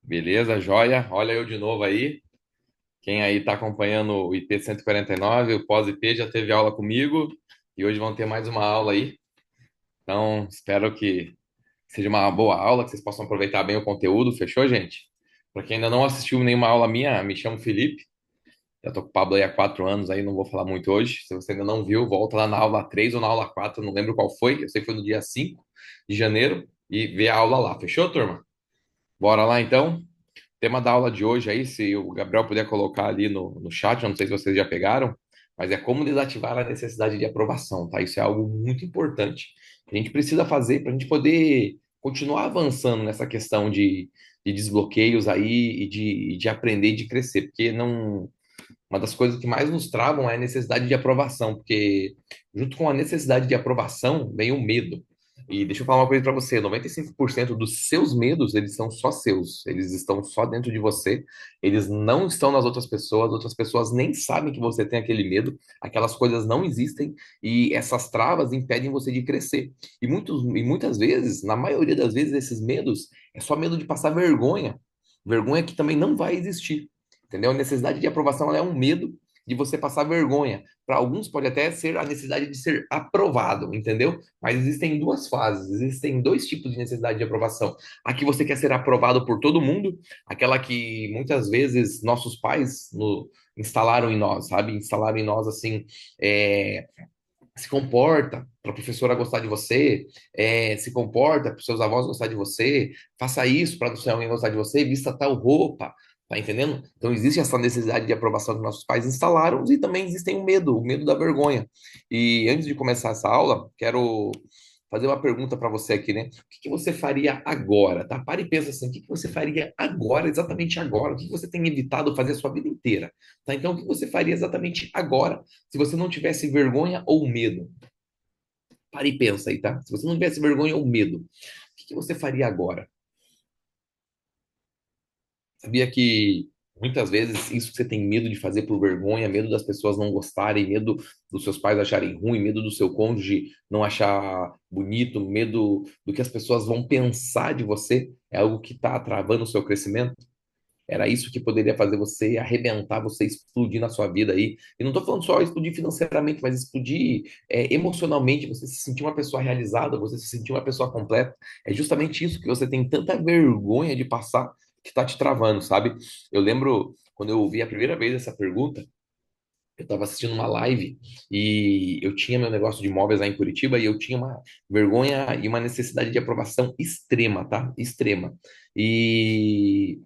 Beleza, joia? Olha eu de novo aí. Quem aí está acompanhando o IP 149, o pós-IP já teve aula comigo e hoje vão ter mais uma aula aí. Então, espero que seja uma boa aula, que vocês possam aproveitar bem o conteúdo. Fechou, gente? Para quem ainda não assistiu nenhuma aula minha, me chamo Felipe. Já tô com o Pablo aí há 4 anos, aí não vou falar muito hoje. Se você ainda não viu, volta lá na aula 3 ou na aula 4, não lembro qual foi. Eu sei que foi no dia 5 de janeiro e vê a aula lá. Fechou, turma? Bora lá então? Tema da aula de hoje aí, se o Gabriel puder colocar ali no chat, eu não sei se vocês já pegaram, mas é como desativar a necessidade de aprovação, tá? Isso é algo muito importante. Que a gente precisa fazer para a gente poder continuar avançando nessa questão de desbloqueios aí e de aprender e de crescer, porque não. Uma das coisas que mais nos travam é a necessidade de aprovação, porque junto com a necessidade de aprovação vem o medo. E deixa eu falar uma coisa para você, 95% dos seus medos, eles são só seus, eles estão só dentro de você, eles não estão nas outras pessoas nem sabem que você tem aquele medo, aquelas coisas não existem e essas travas impedem você de crescer. E muitas vezes, na maioria das vezes, esses medos é só medo de passar vergonha, vergonha que também não vai existir. Entendeu? A necessidade de aprovação ela é um medo de você passar vergonha. Para alguns pode até ser a necessidade de ser aprovado, entendeu? Mas existem duas fases, existem dois tipos de necessidade de aprovação. A que você quer ser aprovado por todo mundo, aquela que muitas vezes nossos pais instalaram em nós, sabe? Instalaram em nós assim, é, se comporta para a professora gostar de você, se comporta para os seus avós gostar de você, faça isso para seu alguém gostar de você, vista tal roupa, tá entendendo? Então existe essa necessidade de aprovação que nossos pais instalaram e também existem o medo da vergonha. E antes de começar essa aula, quero fazer uma pergunta para você aqui, né? O que que você faria agora, tá? Para e pensa assim, o que que você faria agora, exatamente agora? O que que você tem evitado fazer a sua vida inteira, tá? Então, o que você faria exatamente agora se você não tivesse vergonha ou medo? Pare e pensa aí, tá? Se você não tivesse vergonha ou medo, o que que você faria agora? Sabia que muitas vezes isso que você tem medo de fazer por vergonha, medo das pessoas não gostarem, medo dos seus pais acharem ruim, medo do seu cônjuge não achar bonito, medo do que as pessoas vão pensar de você, é algo que está travando o seu crescimento? Era isso que poderia fazer você arrebentar, você explodir na sua vida aí. E não estou falando só explodir financeiramente, mas explodir emocionalmente, você se sentir uma pessoa realizada, você se sentir uma pessoa completa. É justamente isso que você tem tanta vergonha de passar que está te travando, sabe? Eu lembro quando eu ouvi a primeira vez essa pergunta, eu estava assistindo uma live e eu tinha meu negócio de imóveis lá em Curitiba e eu tinha uma vergonha e uma necessidade de aprovação extrema, tá? Extrema. E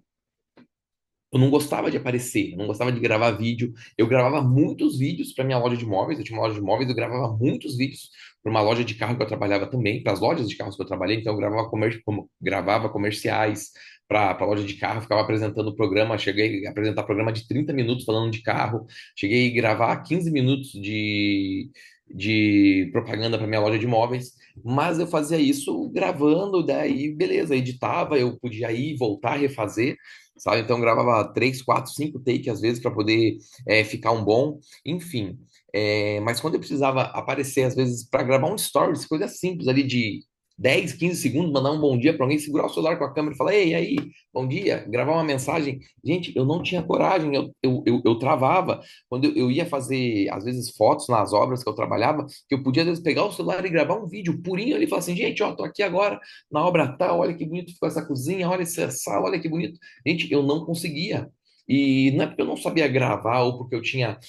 eu não gostava de aparecer, eu não gostava de gravar vídeo. Eu gravava muitos vídeos para minha loja de móveis. Eu tinha uma loja de móveis, eu gravava muitos vídeos para uma loja de carro que eu trabalhava também, para as lojas de carros que eu trabalhei. Então, eu gravava comerciais para a loja de carro, ficava apresentando o programa. Cheguei a apresentar programa de 30 minutos falando de carro. Cheguei a gravar 15 minutos de propaganda para minha loja de móveis. Mas eu fazia isso gravando, daí beleza, editava, eu podia ir, voltar, refazer, sabe? Então gravava 3, 4, 5 takes às vezes para poder ficar um bom, enfim. Mas quando eu precisava aparecer, às vezes, para gravar um stories, coisa simples ali de 10, 15 segundos, mandar um bom dia para alguém, segurar o celular com a câmera e falar, ei, aí, bom dia, gravar uma mensagem. Gente, eu não tinha coragem, eu travava. Quando eu ia fazer, às vezes, fotos nas obras que eu trabalhava, que eu podia, às vezes, pegar o celular e gravar um vídeo purinho ali e falar assim, gente, ó, tô aqui agora na obra tal, olha que bonito ficou essa cozinha, olha essa sala, olha que bonito. Gente, eu não conseguia. E não é porque eu não sabia gravar ou porque eu tinha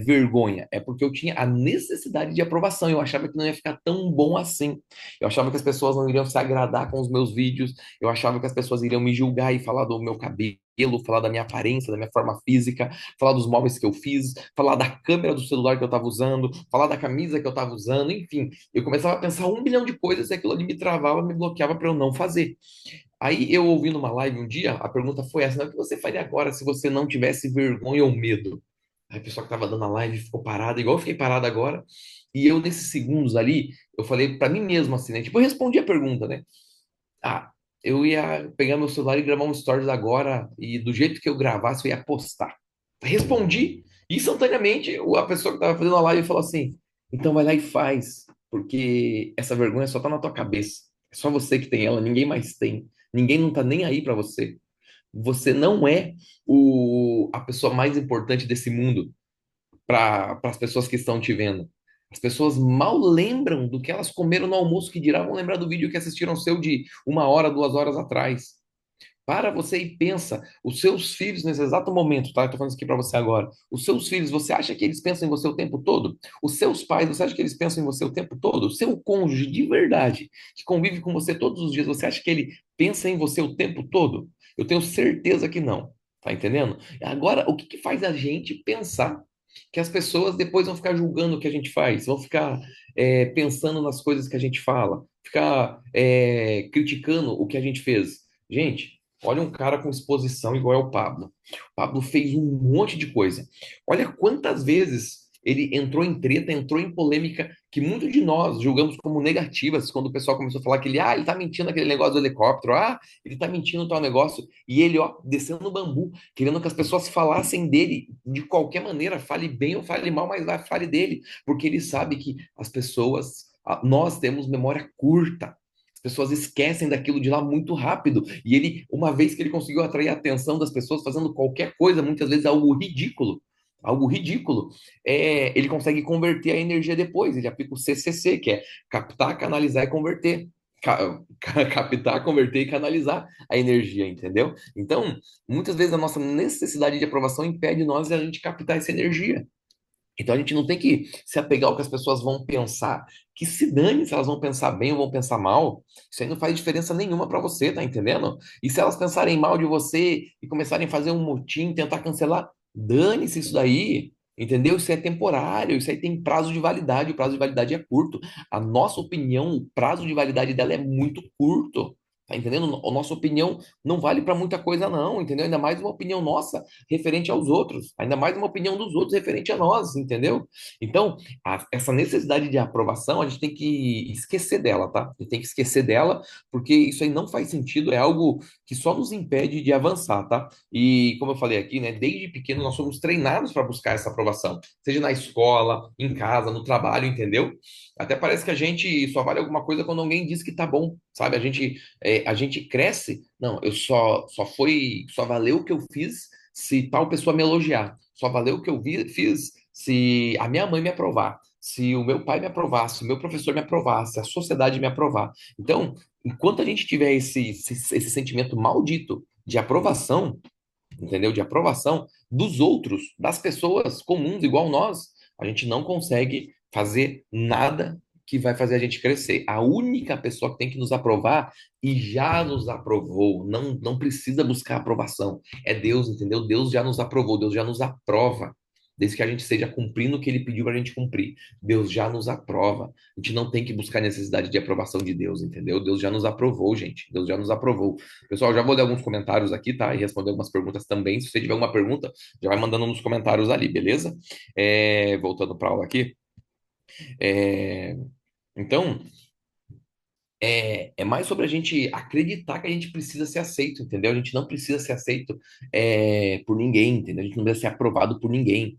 vergonha, é porque eu tinha a necessidade de aprovação. Eu achava que não ia ficar tão bom assim. Eu achava que as pessoas não iriam se agradar com os meus vídeos. Eu achava que as pessoas iriam me julgar e falar do meu cabelo, falar da minha aparência, da minha forma física, falar dos móveis que eu fiz, falar da câmera do celular que eu estava usando, falar da camisa que eu estava usando, enfim. Eu começava a pensar 1 bilhão de coisas e aquilo ali me travava, me bloqueava para eu não fazer. Aí eu ouvi numa live um dia, a pergunta foi essa, né? O que você faria agora se você não tivesse vergonha ou medo? Aí o pessoal que estava dando a live ficou parado, igual eu fiquei parado agora. E eu, nesses segundos ali, eu falei para mim mesmo assim, né? Tipo, eu respondi a pergunta, né? Ah, eu ia pegar meu celular e gravar um stories agora, e do jeito que eu gravasse, eu ia postar. Respondi, e instantaneamente a pessoa que estava fazendo a live falou assim: então vai lá e faz, porque essa vergonha só tá na tua cabeça. É só você que tem ela, ninguém mais tem. Ninguém não tá nem aí para você. Você não é a pessoa mais importante desse mundo para as pessoas que estão te vendo. As pessoas mal lembram do que elas comeram no almoço, que dirá vão lembrar do vídeo que assistiram seu de 1 hora, 2 horas atrás. Para você e pensa, os seus filhos nesse exato momento, tá? Eu tô falando isso aqui para você agora. Os seus filhos, você acha que eles pensam em você o tempo todo? Os seus pais, você acha que eles pensam em você o tempo todo? O seu cônjuge de verdade, que convive com você todos os dias, você acha que ele pensa em você o tempo todo? Eu tenho certeza que não. Tá entendendo? Agora, o que que faz a gente pensar que as pessoas depois vão ficar julgando o que a gente faz, vão ficar pensando nas coisas que a gente fala, ficar criticando o que a gente fez? Gente, olha um cara com exposição igual é o Pablo. O Pablo fez um monte de coisa. Olha quantas vezes ele entrou em treta, entrou em polêmica que muitos de nós julgamos como negativas quando o pessoal começou a falar que ele tá mentindo aquele negócio do helicóptero, ele tá mentindo tal negócio, e ele, ó, descendo no bambu, querendo que as pessoas falassem dele de qualquer maneira, fale bem ou fale mal, mas vai, fale dele, porque ele sabe que as pessoas, nós temos memória curta. As pessoas esquecem daquilo de lá muito rápido. E ele, uma vez que ele conseguiu atrair a atenção das pessoas fazendo qualquer coisa, muitas vezes algo ridículo, ele consegue converter a energia depois. Ele aplica o CCC, que é captar, canalizar e converter. Captar, converter e canalizar a energia, entendeu? Então, muitas vezes a nossa necessidade de aprovação impede nós de a gente captar essa energia. Então a gente não tem que se apegar ao que as pessoas vão pensar, que se dane se elas vão pensar bem ou vão pensar mal. Isso aí não faz diferença nenhuma para você, tá entendendo? E se elas pensarem mal de você e começarem a fazer um motim, tentar cancelar, dane-se isso daí. Entendeu? Isso é temporário, isso aí tem prazo de validade, o prazo de validade é curto. A nossa opinião, o prazo de validade dela é muito curto. Tá entendendo? A nossa opinião não vale para muita coisa, não, entendeu? Ainda mais uma opinião nossa referente aos outros, ainda mais uma opinião dos outros referente a nós, entendeu? Então, essa necessidade de aprovação, a gente tem que esquecer dela, tá? A gente tem que esquecer dela, porque isso aí não faz sentido, é algo que só nos impede de avançar, tá? E como eu falei aqui, né, desde pequeno nós somos treinados para buscar essa aprovação, seja na escola, em casa, no trabalho, entendeu? Até parece que a gente só vale alguma coisa quando alguém diz que tá bom, sabe? A gente cresce, não, só valeu o que eu fiz se tal pessoa me elogiar. Só valeu o que eu fiz se a minha mãe me aprovar, se o meu pai me aprovasse, se o meu professor me aprovasse, se a sociedade me aprovar. Então, enquanto a gente tiver esse sentimento maldito de aprovação, entendeu? De aprovação dos outros, das pessoas comuns igual nós, a gente não consegue fazer nada que vai fazer a gente crescer. A única pessoa que tem que nos aprovar e já nos aprovou, não precisa buscar aprovação. É Deus, entendeu? Deus já nos aprovou, Deus já nos aprova. Desde que a gente esteja cumprindo o que ele pediu para a gente cumprir. Deus já nos aprova. A gente não tem que buscar necessidade de aprovação de Deus, entendeu? Deus já nos aprovou, gente. Deus já nos aprovou. Pessoal, já vou ler alguns comentários aqui, tá? E responder algumas perguntas também. Se você tiver alguma pergunta, já vai mandando nos comentários ali, beleza? Voltando para a aula aqui. É, então, é mais sobre a gente acreditar que a gente precisa ser aceito, entendeu? A gente não precisa ser aceito por ninguém, entendeu? A gente não precisa ser aprovado por ninguém.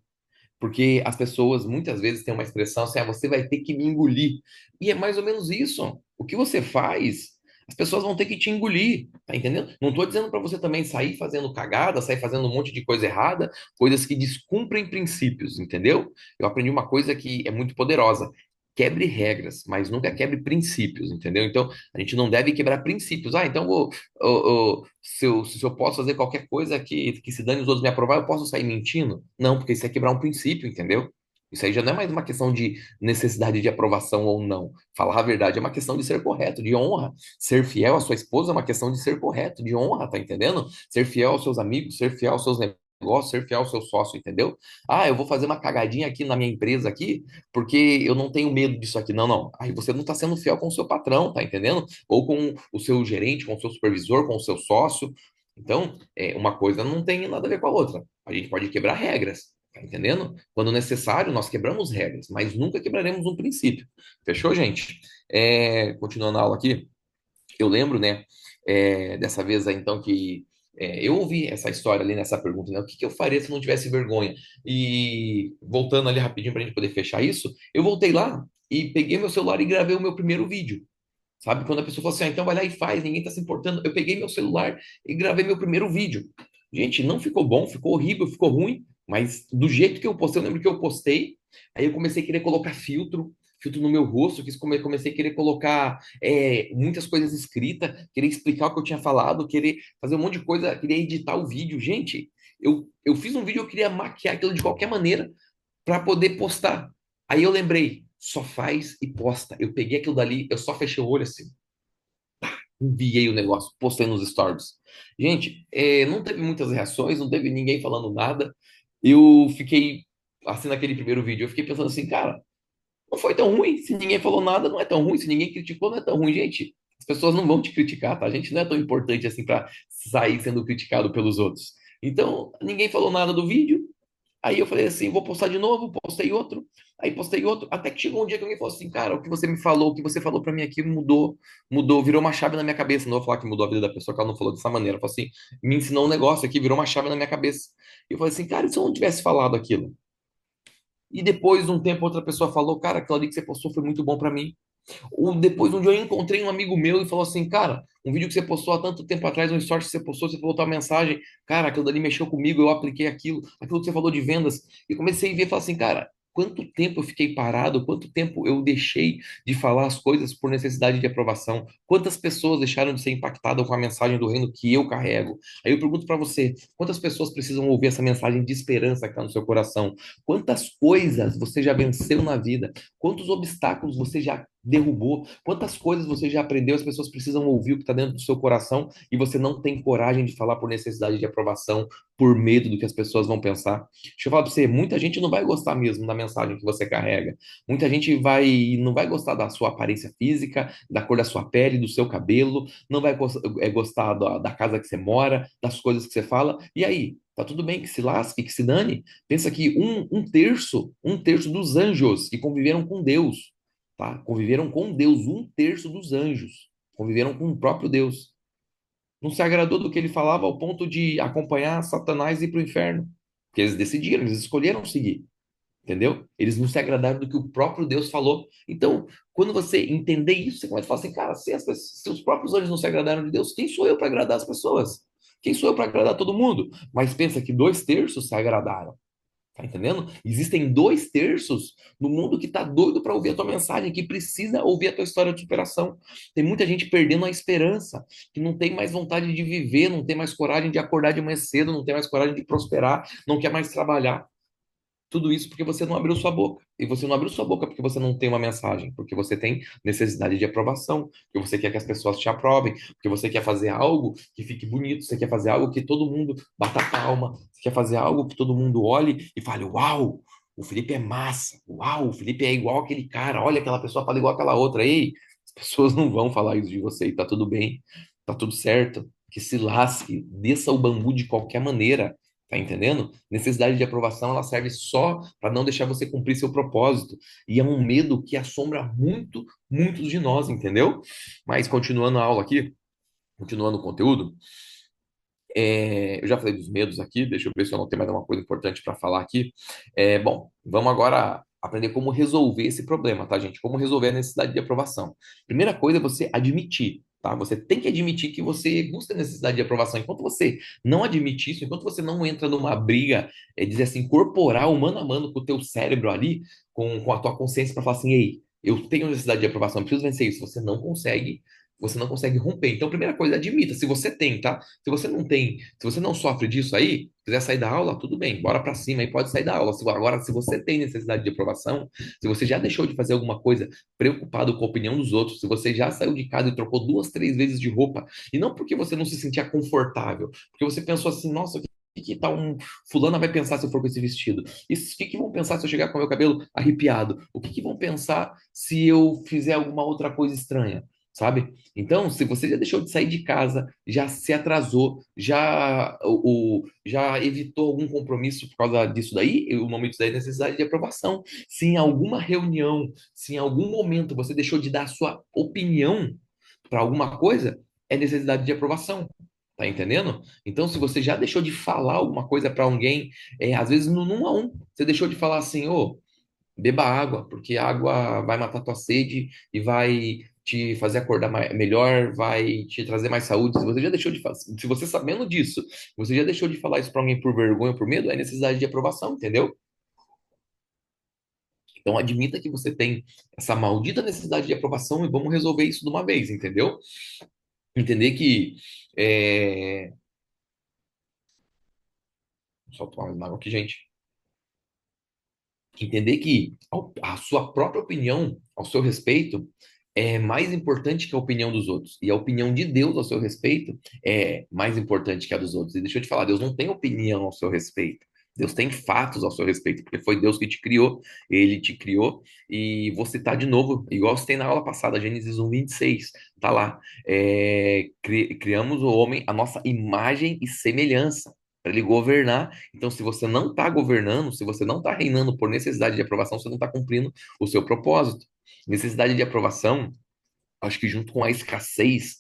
Porque as pessoas muitas vezes têm uma expressão assim, você vai ter que me engolir. E é mais ou menos isso. O que você faz, as pessoas vão ter que te engolir, tá entendendo? Não estou dizendo para você também sair fazendo cagada, sair fazendo um monte de coisa errada, coisas que descumprem princípios, entendeu? Eu aprendi uma coisa que é muito poderosa. Quebre regras, mas nunca quebre princípios, entendeu? Então, a gente não deve quebrar princípios. Então, se eu posso fazer qualquer coisa que se dane os outros me aprovar, eu posso sair mentindo? Não, porque isso é quebrar um princípio, entendeu? Isso aí já não é mais uma questão de necessidade de aprovação ou não. Falar a verdade é uma questão de ser correto, de honra. Ser fiel à sua esposa é uma questão de ser correto, de honra, tá entendendo? Ser fiel aos seus amigos, ser fiel aos seus negócios, ser fiel ao seu sócio, entendeu? Eu vou fazer uma cagadinha aqui na minha empresa aqui, porque eu não tenho medo disso aqui. Não, não. Aí você não está sendo fiel com o seu patrão, tá entendendo? Ou com o seu gerente, com o seu supervisor, com o seu sócio. Então, uma coisa não tem nada a ver com a outra. A gente pode quebrar regras, tá entendendo? Quando necessário, nós quebramos regras, mas nunca quebraremos um princípio. Fechou, gente? Continuando a aula aqui, eu lembro, né, dessa vez aí, então, que eu ouvi essa história ali nessa pergunta, né? O que que eu faria se não tivesse vergonha? E voltando ali rapidinho para a gente poder fechar isso, eu voltei lá e peguei meu celular e gravei o meu primeiro vídeo. Sabe? Quando a pessoa fala assim, então vai lá e faz, ninguém tá se importando. Eu peguei meu celular e gravei meu primeiro vídeo. Gente, não ficou bom, ficou horrível, ficou ruim, mas do jeito que eu postei, eu lembro que eu postei, aí eu comecei a querer colocar filtro no meu rosto, comecei a querer colocar muitas coisas escritas, querer explicar o que eu tinha falado, querer fazer um monte de coisa, querer editar o vídeo. Gente, eu fiz um vídeo, eu queria maquiar aquilo de qualquer maneira para poder postar. Aí eu lembrei, só faz e posta. Eu peguei aquilo dali, eu só fechei o olho assim, enviei o negócio, postei nos stories. Gente, não teve muitas reações, não teve ninguém falando nada. Eu fiquei, assim, naquele primeiro vídeo, eu fiquei pensando assim, cara, não foi tão ruim. Se ninguém falou nada, não é tão ruim. Se ninguém criticou, não é tão ruim. Gente, as pessoas não vão te criticar, tá? A gente não é tão importante assim para sair sendo criticado pelos outros. Então, ninguém falou nada do vídeo. Aí eu falei assim, vou postar de novo, postei outro, aí postei outro, até que chegou um dia que alguém falou assim, cara, o que você me falou, o que você falou pra mim aqui mudou, virou uma chave na minha cabeça. Não vou falar que mudou a vida da pessoa, que ela não falou dessa maneira. Falou assim, me ensinou um negócio aqui, virou uma chave na minha cabeça. E eu falei assim, cara, e se eu não tivesse falado aquilo? E depois, de um tempo, outra pessoa falou, cara, aquilo ali que você postou foi muito bom pra mim. Ou depois, um dia eu encontrei um amigo meu e falou assim, cara, um vídeo que você postou há tanto tempo atrás, um story que você postou, você falou tua mensagem, cara, aquilo dali mexeu comigo, eu apliquei aquilo que você falou de vendas. E comecei a ver e falar assim, cara, quanto tempo eu fiquei parado, quanto tempo eu deixei de falar as coisas por necessidade de aprovação, quantas pessoas deixaram de ser impactadas com a mensagem do reino que eu carrego. Aí eu pergunto para você, quantas pessoas precisam ouvir essa mensagem de esperança que está no seu coração? Quantas coisas você já venceu na vida? Quantos obstáculos você já derrubou? Quantas coisas você já aprendeu? As pessoas precisam ouvir o que está dentro do seu coração e você não tem coragem de falar por necessidade de aprovação, por medo do que as pessoas vão pensar. Deixa eu falar para você, muita gente não vai gostar mesmo da mensagem que você carrega. Muita gente não vai gostar da sua aparência física, da cor da sua pele, do seu cabelo, não vai gostar da casa que você mora, das coisas que você fala. E aí? Tá tudo bem que se lasque, que se dane. Pensa que um terço dos anjos que conviveram com Deus, tá? Conviveram com Deus, um terço dos anjos conviveram com o próprio Deus. Não se agradou do que ele falava ao ponto de acompanhar Satanás e ir para o inferno. Porque eles decidiram, eles escolheram seguir, entendeu? Eles não se agradaram do que o próprio Deus falou. Então, quando você entender isso, você começa a falar assim, cara, se os próprios anjos não se agradaram de Deus, quem sou eu para agradar as pessoas? Quem sou eu para agradar todo mundo? Mas pensa que dois terços se agradaram. Tá entendendo? Existem dois terços no mundo que tá doido para ouvir a tua mensagem, que precisa ouvir a tua história de superação. Tem muita gente perdendo a esperança, que não tem mais vontade de viver, não tem mais coragem de acordar de manhã cedo, não tem mais coragem de prosperar, não quer mais trabalhar. Tudo isso porque você não abriu sua boca. E você não abriu sua boca porque você não tem uma mensagem, porque você tem necessidade de aprovação, porque você quer que as pessoas te aprovem, porque você quer fazer algo que fique bonito, você quer fazer algo que todo mundo bata palma, você quer fazer algo que todo mundo olhe e fale: Uau, o Felipe é massa, uau, o Felipe é igual aquele cara, olha, aquela pessoa fala igual aquela outra. Ei, as pessoas não vão falar isso de você e tá tudo bem, tá tudo certo. Que se lasque, desça o bambu de qualquer maneira. Tá entendendo? Necessidade de aprovação, ela serve só para não deixar você cumprir seu propósito. E é um medo que assombra muitos de nós, entendeu? Mas continuando a aula aqui, continuando o conteúdo, eu já falei dos medos aqui, deixa eu ver se eu não tenho mais alguma coisa importante para falar aqui. Bom, vamos agora aprender como resolver esse problema, tá, gente? Como resolver a necessidade de aprovação. Primeira coisa é você admitir, tá? Você tem que admitir que você busca necessidade de aprovação. Enquanto você não admite isso, enquanto você não entra numa briga, dizer assim, corporal, mano a mano com o teu cérebro ali, com a tua consciência para falar assim, ei, eu tenho necessidade de aprovação, eu preciso vencer isso. Você não consegue romper. Então, primeira coisa, admita, se você tem, tá? Se você não tem, se você não sofre disso aí, quiser sair da aula, tudo bem, bora pra cima e pode sair da aula. Agora, se você tem necessidade de aprovação, se você já deixou de fazer alguma coisa preocupado com a opinião dos outros, se você já saiu de casa e trocou duas, três vezes de roupa, e não porque você não se sentia confortável, porque você pensou assim, nossa, que tal fulana vai pensar se eu for com esse vestido? Isso, o que vão pensar se eu chegar com o meu cabelo arrepiado? O que vão pensar se eu fizer alguma outra coisa estranha? Sabe? Então, se você já deixou de sair de casa, já se atrasou, já evitou algum compromisso por causa disso daí, o nome disso daí é necessidade de aprovação. Se em alguma reunião, se em algum momento você deixou de dar a sua opinião para alguma coisa, é necessidade de aprovação. Tá entendendo? Então, se você já deixou de falar alguma coisa para alguém, às vezes no 1 a 1, você deixou de falar assim, ô, beba água, porque a água vai matar tua sede e vai te fazer acordar melhor, vai te trazer mais saúde. Se você já deixou de fazer, se você sabendo disso, você já deixou de falar isso para alguém por vergonha ou por medo, é necessidade de aprovação, entendeu? Então admita que você tem essa maldita necessidade de aprovação e vamos resolver isso de uma vez, entendeu? Entender que só tomar mais uma água aqui, gente. Entender que a sua própria opinião ao seu respeito é mais importante que a opinião dos outros. E a opinião de Deus ao seu respeito é mais importante que a dos outros. E deixa eu te falar, Deus não tem opinião ao seu respeito. Deus tem fatos ao seu respeito, porque foi Deus que te criou, ele te criou, e vou citar de novo, igual você tem na aula passada, Gênesis 1:26, tá lá. Criamos o homem à nossa imagem e semelhança, para ele governar. Então, se você não está governando, se você não está reinando por necessidade de aprovação, você não está cumprindo o seu propósito. Necessidade de aprovação, acho que junto com a escassez,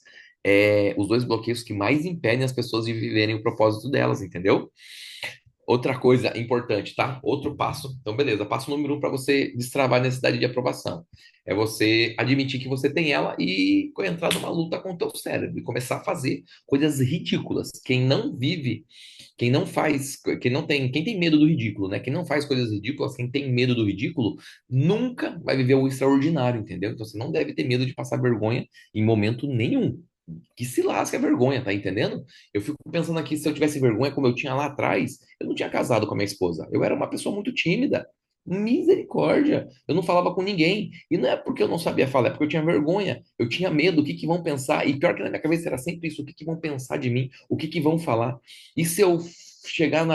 os dois bloqueios que mais impedem as pessoas de viverem o propósito delas, entendeu? Outra coisa importante, tá? Outro passo. Então, beleza. Passo número 1 para você destravar a necessidade de aprovação. É você admitir que você tem ela e entrar numa luta com o teu cérebro e começar a fazer coisas ridículas. Quem não vive, quem não faz, quem não tem, quem tem medo do ridículo, né? Quem não faz coisas ridículas, quem tem medo do ridículo, nunca vai viver o extraordinário, entendeu? Então, você não deve ter medo de passar vergonha em momento nenhum. Que se lasque a vergonha, tá entendendo? Eu fico pensando aqui, se eu tivesse vergonha como eu tinha lá atrás, eu não tinha casado com a minha esposa. Eu era uma pessoa muito tímida. Misericórdia. Eu não falava com ninguém. E não é porque eu não sabia falar, é porque eu tinha vergonha. Eu tinha medo, o que que vão pensar? E pior que na minha cabeça era sempre isso, o que que vão pensar de mim? O que que vão falar? E se eu chegar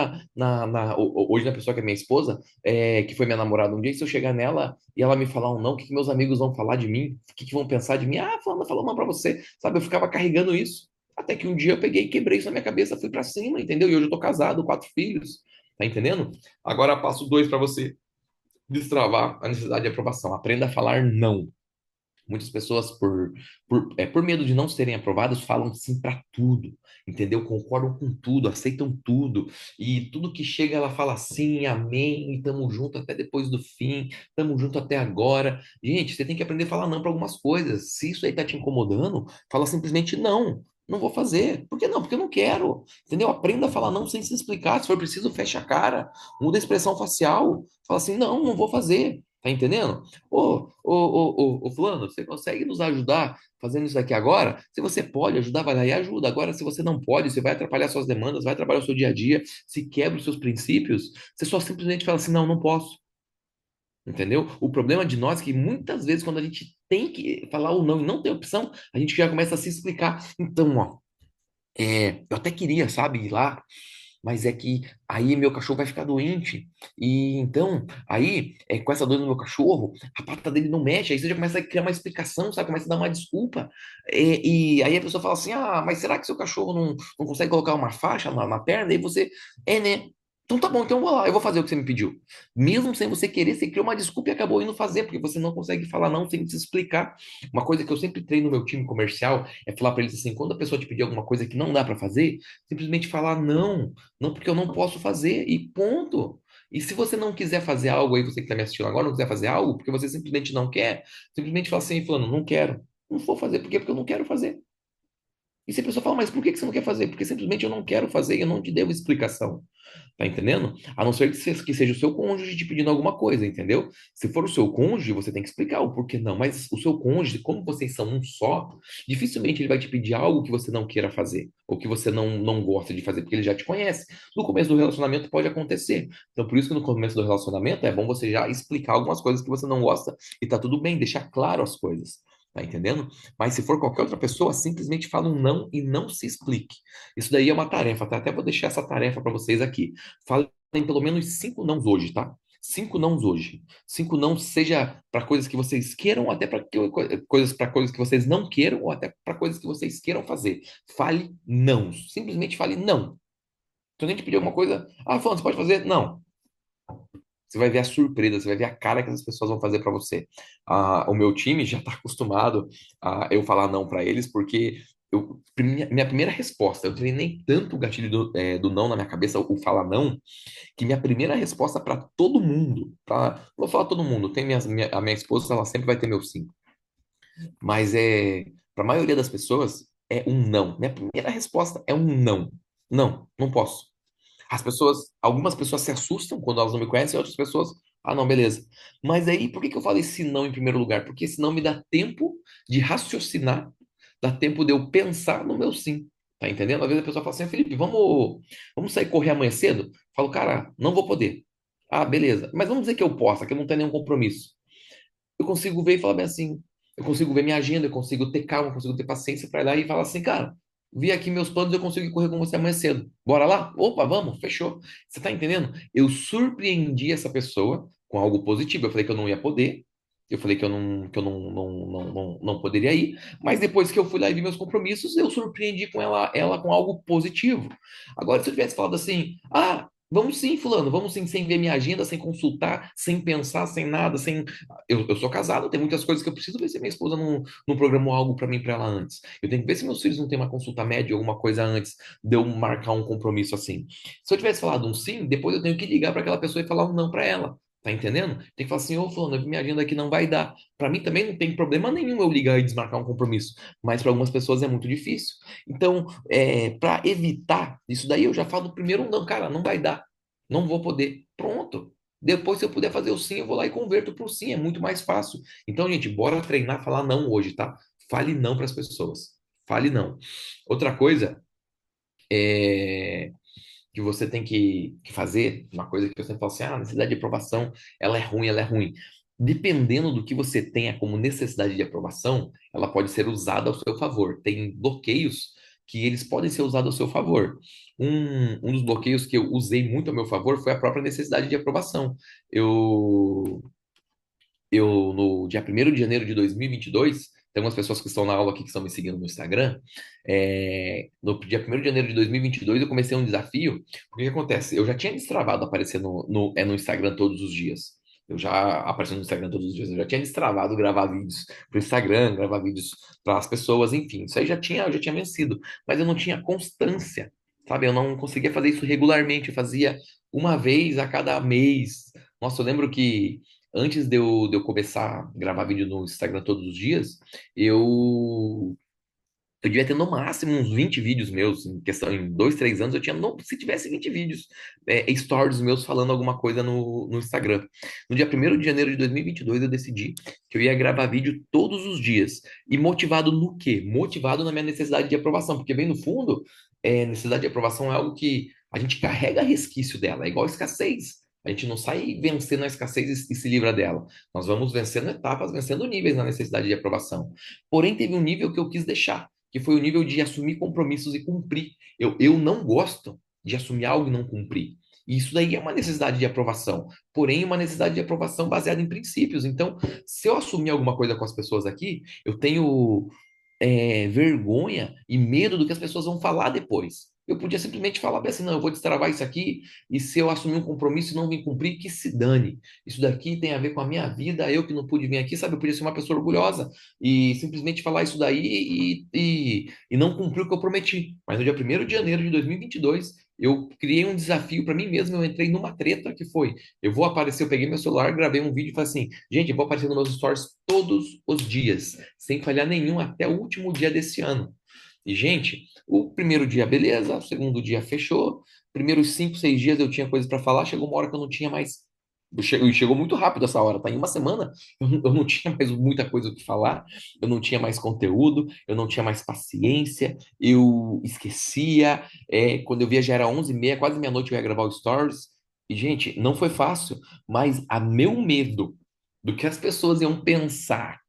hoje na pessoa que é minha esposa, que foi minha namorada um dia, e se eu chegar nela e ela me falar um não, o que que meus amigos vão falar de mim? O que que vão pensar de mim? Ah, fulano falou não pra você. Sabe, eu ficava carregando isso. Até que um dia eu peguei e quebrei isso na minha cabeça, fui pra cima, entendeu? E hoje eu tô casado, 4 filhos, tá entendendo? Agora passo 2 para você destravar a necessidade de aprovação. Aprenda a falar não. Muitas pessoas, por medo de não serem aprovadas, falam sim para tudo, entendeu? Concordam com tudo, aceitam tudo, e tudo que chega ela fala sim, amém, e tamo junto até depois do fim, tamo junto até agora. Gente, você tem que aprender a falar não para algumas coisas. Se isso aí tá te incomodando, fala simplesmente não. Não vou fazer. Por que não? Porque eu não quero. Entendeu? Aprenda a falar não sem se explicar. Se for preciso, fecha a cara, muda a expressão facial. Fala assim: não, não vou fazer. Tá entendendo? Ô, fulano, você consegue nos ajudar fazendo isso aqui agora? Se você pode ajudar, vai lá e ajuda. Agora, se você não pode, você vai atrapalhar suas demandas, vai atrapalhar o seu dia a dia, se quebra os seus princípios, você só simplesmente fala assim, não, não posso. Entendeu? O problema de nós é que muitas vezes, quando a gente tem que falar o não e não tem opção, a gente já começa a se explicar. Então, ó, eu até queria, sabe, ir lá, mas é que aí meu cachorro vai ficar doente. E então, aí, com essa dor no meu cachorro, a pata dele não mexe. Aí você já começa a criar uma explicação, sabe? Começa a dar uma desculpa. E aí a pessoa fala assim: ah, mas será que seu cachorro não consegue colocar uma faixa na perna? E você, né? Então tá bom, então eu vou lá, eu vou fazer o que você me pediu. Mesmo sem você querer, você criou uma desculpa e acabou indo fazer, porque você não consegue falar não sem se explicar. Uma coisa que eu sempre treino no meu time comercial é falar para eles assim: quando a pessoa te pedir alguma coisa que não dá para fazer, simplesmente falar não. Não, porque eu não posso fazer, e ponto. E se você não quiser fazer algo aí, você que está me assistindo agora, não quiser fazer algo, porque você simplesmente não quer, simplesmente fala assim, falando, não quero. Não vou fazer, por quê? Porque eu não quero fazer. E se a pessoa fala, mas por que que você não quer fazer? Porque simplesmente eu não quero fazer e eu não te devo explicação. Tá entendendo? A não ser que seja o seu cônjuge te pedindo alguma coisa, entendeu? Se for o seu cônjuge, você tem que explicar o porquê não. Mas o seu cônjuge, como vocês são um só, dificilmente ele vai te pedir algo que você não queira fazer, ou que você não gosta de fazer, porque ele já te conhece. No começo do relacionamento pode acontecer. Então, por isso que no começo do relacionamento é bom você já explicar algumas coisas que você não gosta e tá tudo bem, deixar claro as coisas. Tá entendendo? Mas se for qualquer outra pessoa, simplesmente fala um não e não se explique. Isso daí é uma tarefa, tá? Até vou deixar essa tarefa para vocês aqui. Falem pelo menos 5 nãos hoje, tá? 5 nãos hoje. 5 não, seja para coisas que vocês queiram, ou até para coisas que vocês não queiram, ou até para coisas que vocês queiram fazer. Fale não. Simplesmente fale não. Se alguém te pedir alguma coisa, ah, Fulano, você pode fazer? Não. Você vai ver a surpresa, você vai ver a cara que as pessoas vão fazer para você. O meu time já está acostumado a eu falar não para eles, porque minha primeira resposta, eu treinei tanto o gatilho do não na minha cabeça, o falar não, que minha primeira resposta para todo mundo, vou falar todo mundo, a minha esposa, ela sempre vai ter meu sim. Mas para a maioria das pessoas, é um não. Minha primeira resposta é um não. Não, não posso. Algumas pessoas se assustam quando elas não me conhecem, outras pessoas, ah, não, beleza. Mas aí, por que que eu falei esse não em primeiro lugar? Porque senão me dá tempo de raciocinar, dá tempo de eu pensar no meu sim. Tá entendendo? Às vezes a pessoa fala assim, Felipe, vamos sair correr amanhã cedo? Eu falo, cara, não vou poder. Ah, beleza. Mas vamos dizer que eu possa, que eu não tenho nenhum compromisso. Eu consigo ver e falar bem assim, eu consigo ver minha agenda, eu consigo ter calma, eu consigo ter paciência para ir lá e falar assim, cara, vi aqui meus planos, eu consigo correr com você amanhã cedo. Bora lá? Opa, vamos, fechou. Você tá entendendo? Eu surpreendi essa pessoa com algo positivo. Eu falei que eu não ia poder, eu falei que eu não poderia ir, mas depois que eu fui lá e vi meus compromissos, eu surpreendi com ela com algo positivo. Agora, se eu tivesse falado assim, ah, vamos sim, fulano, vamos sim, sem ver minha agenda, sem consultar, sem pensar, sem nada, sem eu sou casado, tem muitas coisas que eu preciso ver se minha esposa não programou algo para mim para ela antes. Eu tenho que ver se meus filhos não têm uma consulta médica, alguma coisa antes de eu marcar um compromisso assim. Se eu tivesse falado um sim, depois eu tenho que ligar para aquela pessoa e falar um não para ela. Tá entendendo? Tem que falar assim, ô fulano, minha agenda aqui não vai dar. Para mim também não tem problema nenhum eu ligar e desmarcar um compromisso, mas para algumas pessoas é muito difícil. Então, para evitar isso daí, eu já falo primeiro um não, cara, não vai dar. Não vou poder. Pronto. Depois, se eu puder fazer o sim, eu vou lá e converto para o sim. É muito mais fácil. Então, gente, bora treinar falar não hoje, tá? Fale não para as pessoas. Fale não. Outra coisa é que você tem que fazer, uma coisa que eu sempre falo assim, ah, a necessidade de aprovação, ela é ruim. Dependendo do que você tenha como necessidade de aprovação, ela pode ser usada ao seu favor. Tem bloqueios que eles podem ser usados ao seu favor. Um dos bloqueios que eu usei muito a meu favor foi a própria necessidade de aprovação. Eu no dia 1º de janeiro de 2022, tem umas pessoas que estão na aula aqui que estão me seguindo no Instagram. No dia 1º de janeiro de 2022, eu comecei um desafio. Porque o que acontece? Eu já tinha destravado aparecer no Instagram todos os dias. Eu já apareci no Instagram todos os dias. Eu já tinha destravado gravar vídeos para o Instagram, gravar vídeos para as pessoas, enfim. Isso aí eu já tinha vencido. Mas eu não tinha constância, sabe? Eu não conseguia fazer isso regularmente. Eu fazia uma vez a cada mês. Nossa, eu lembro que antes de eu começar a gravar vídeo no Instagram todos os dias, eu devia ter no máximo uns 20 vídeos meus, em questão, em 2, 3 anos, eu tinha, se tivesse 20 vídeos, stories meus falando alguma coisa no Instagram. No dia 1º de janeiro de 2022, eu decidi que eu ia gravar vídeo todos os dias. E motivado no quê? Motivado na minha necessidade de aprovação, porque bem no fundo, necessidade de aprovação é algo que a gente carrega resquício dela, é igual escassez. A gente não sai vencendo a escassez e se livra dela. Nós vamos vencendo etapas, vencendo níveis na necessidade de aprovação. Porém, teve um nível que eu quis deixar, que foi o nível de assumir compromissos e cumprir. Eu não gosto de assumir algo e não cumprir. E isso daí é uma necessidade de aprovação, porém uma necessidade de aprovação baseada em princípios. Então, se eu assumir alguma coisa com as pessoas aqui, eu tenho vergonha e medo do que as pessoas vão falar depois. Eu podia simplesmente falar bem assim, não, eu vou destravar isso aqui, e se eu assumir um compromisso e não vim cumprir, que se dane. Isso daqui tem a ver com a minha vida, eu que não pude vir aqui, sabe? Eu podia ser uma pessoa orgulhosa e simplesmente falar isso daí e não cumprir o que eu prometi. Mas no dia 1º de janeiro de 2022, eu criei um desafio para mim mesmo, eu entrei numa treta que foi, eu vou aparecer, eu peguei meu celular, gravei um vídeo e falei assim, gente, eu vou aparecer nos meus stories todos os dias, sem falhar nenhum, até o último dia desse ano. E, gente, o primeiro dia, beleza, o segundo dia fechou, primeiros 5, 6 dias eu tinha coisas para falar, chegou uma hora que eu não tinha mais. Chegou muito rápido essa hora, tá? Em uma semana eu não tinha mais muita coisa o que falar, eu não tinha mais conteúdo, eu não tinha mais paciência, eu esquecia. Quando eu via já era 11h30, quase meia-noite eu ia gravar o Stories. E, gente, não foi fácil, mas a meu medo do que as pessoas iam pensar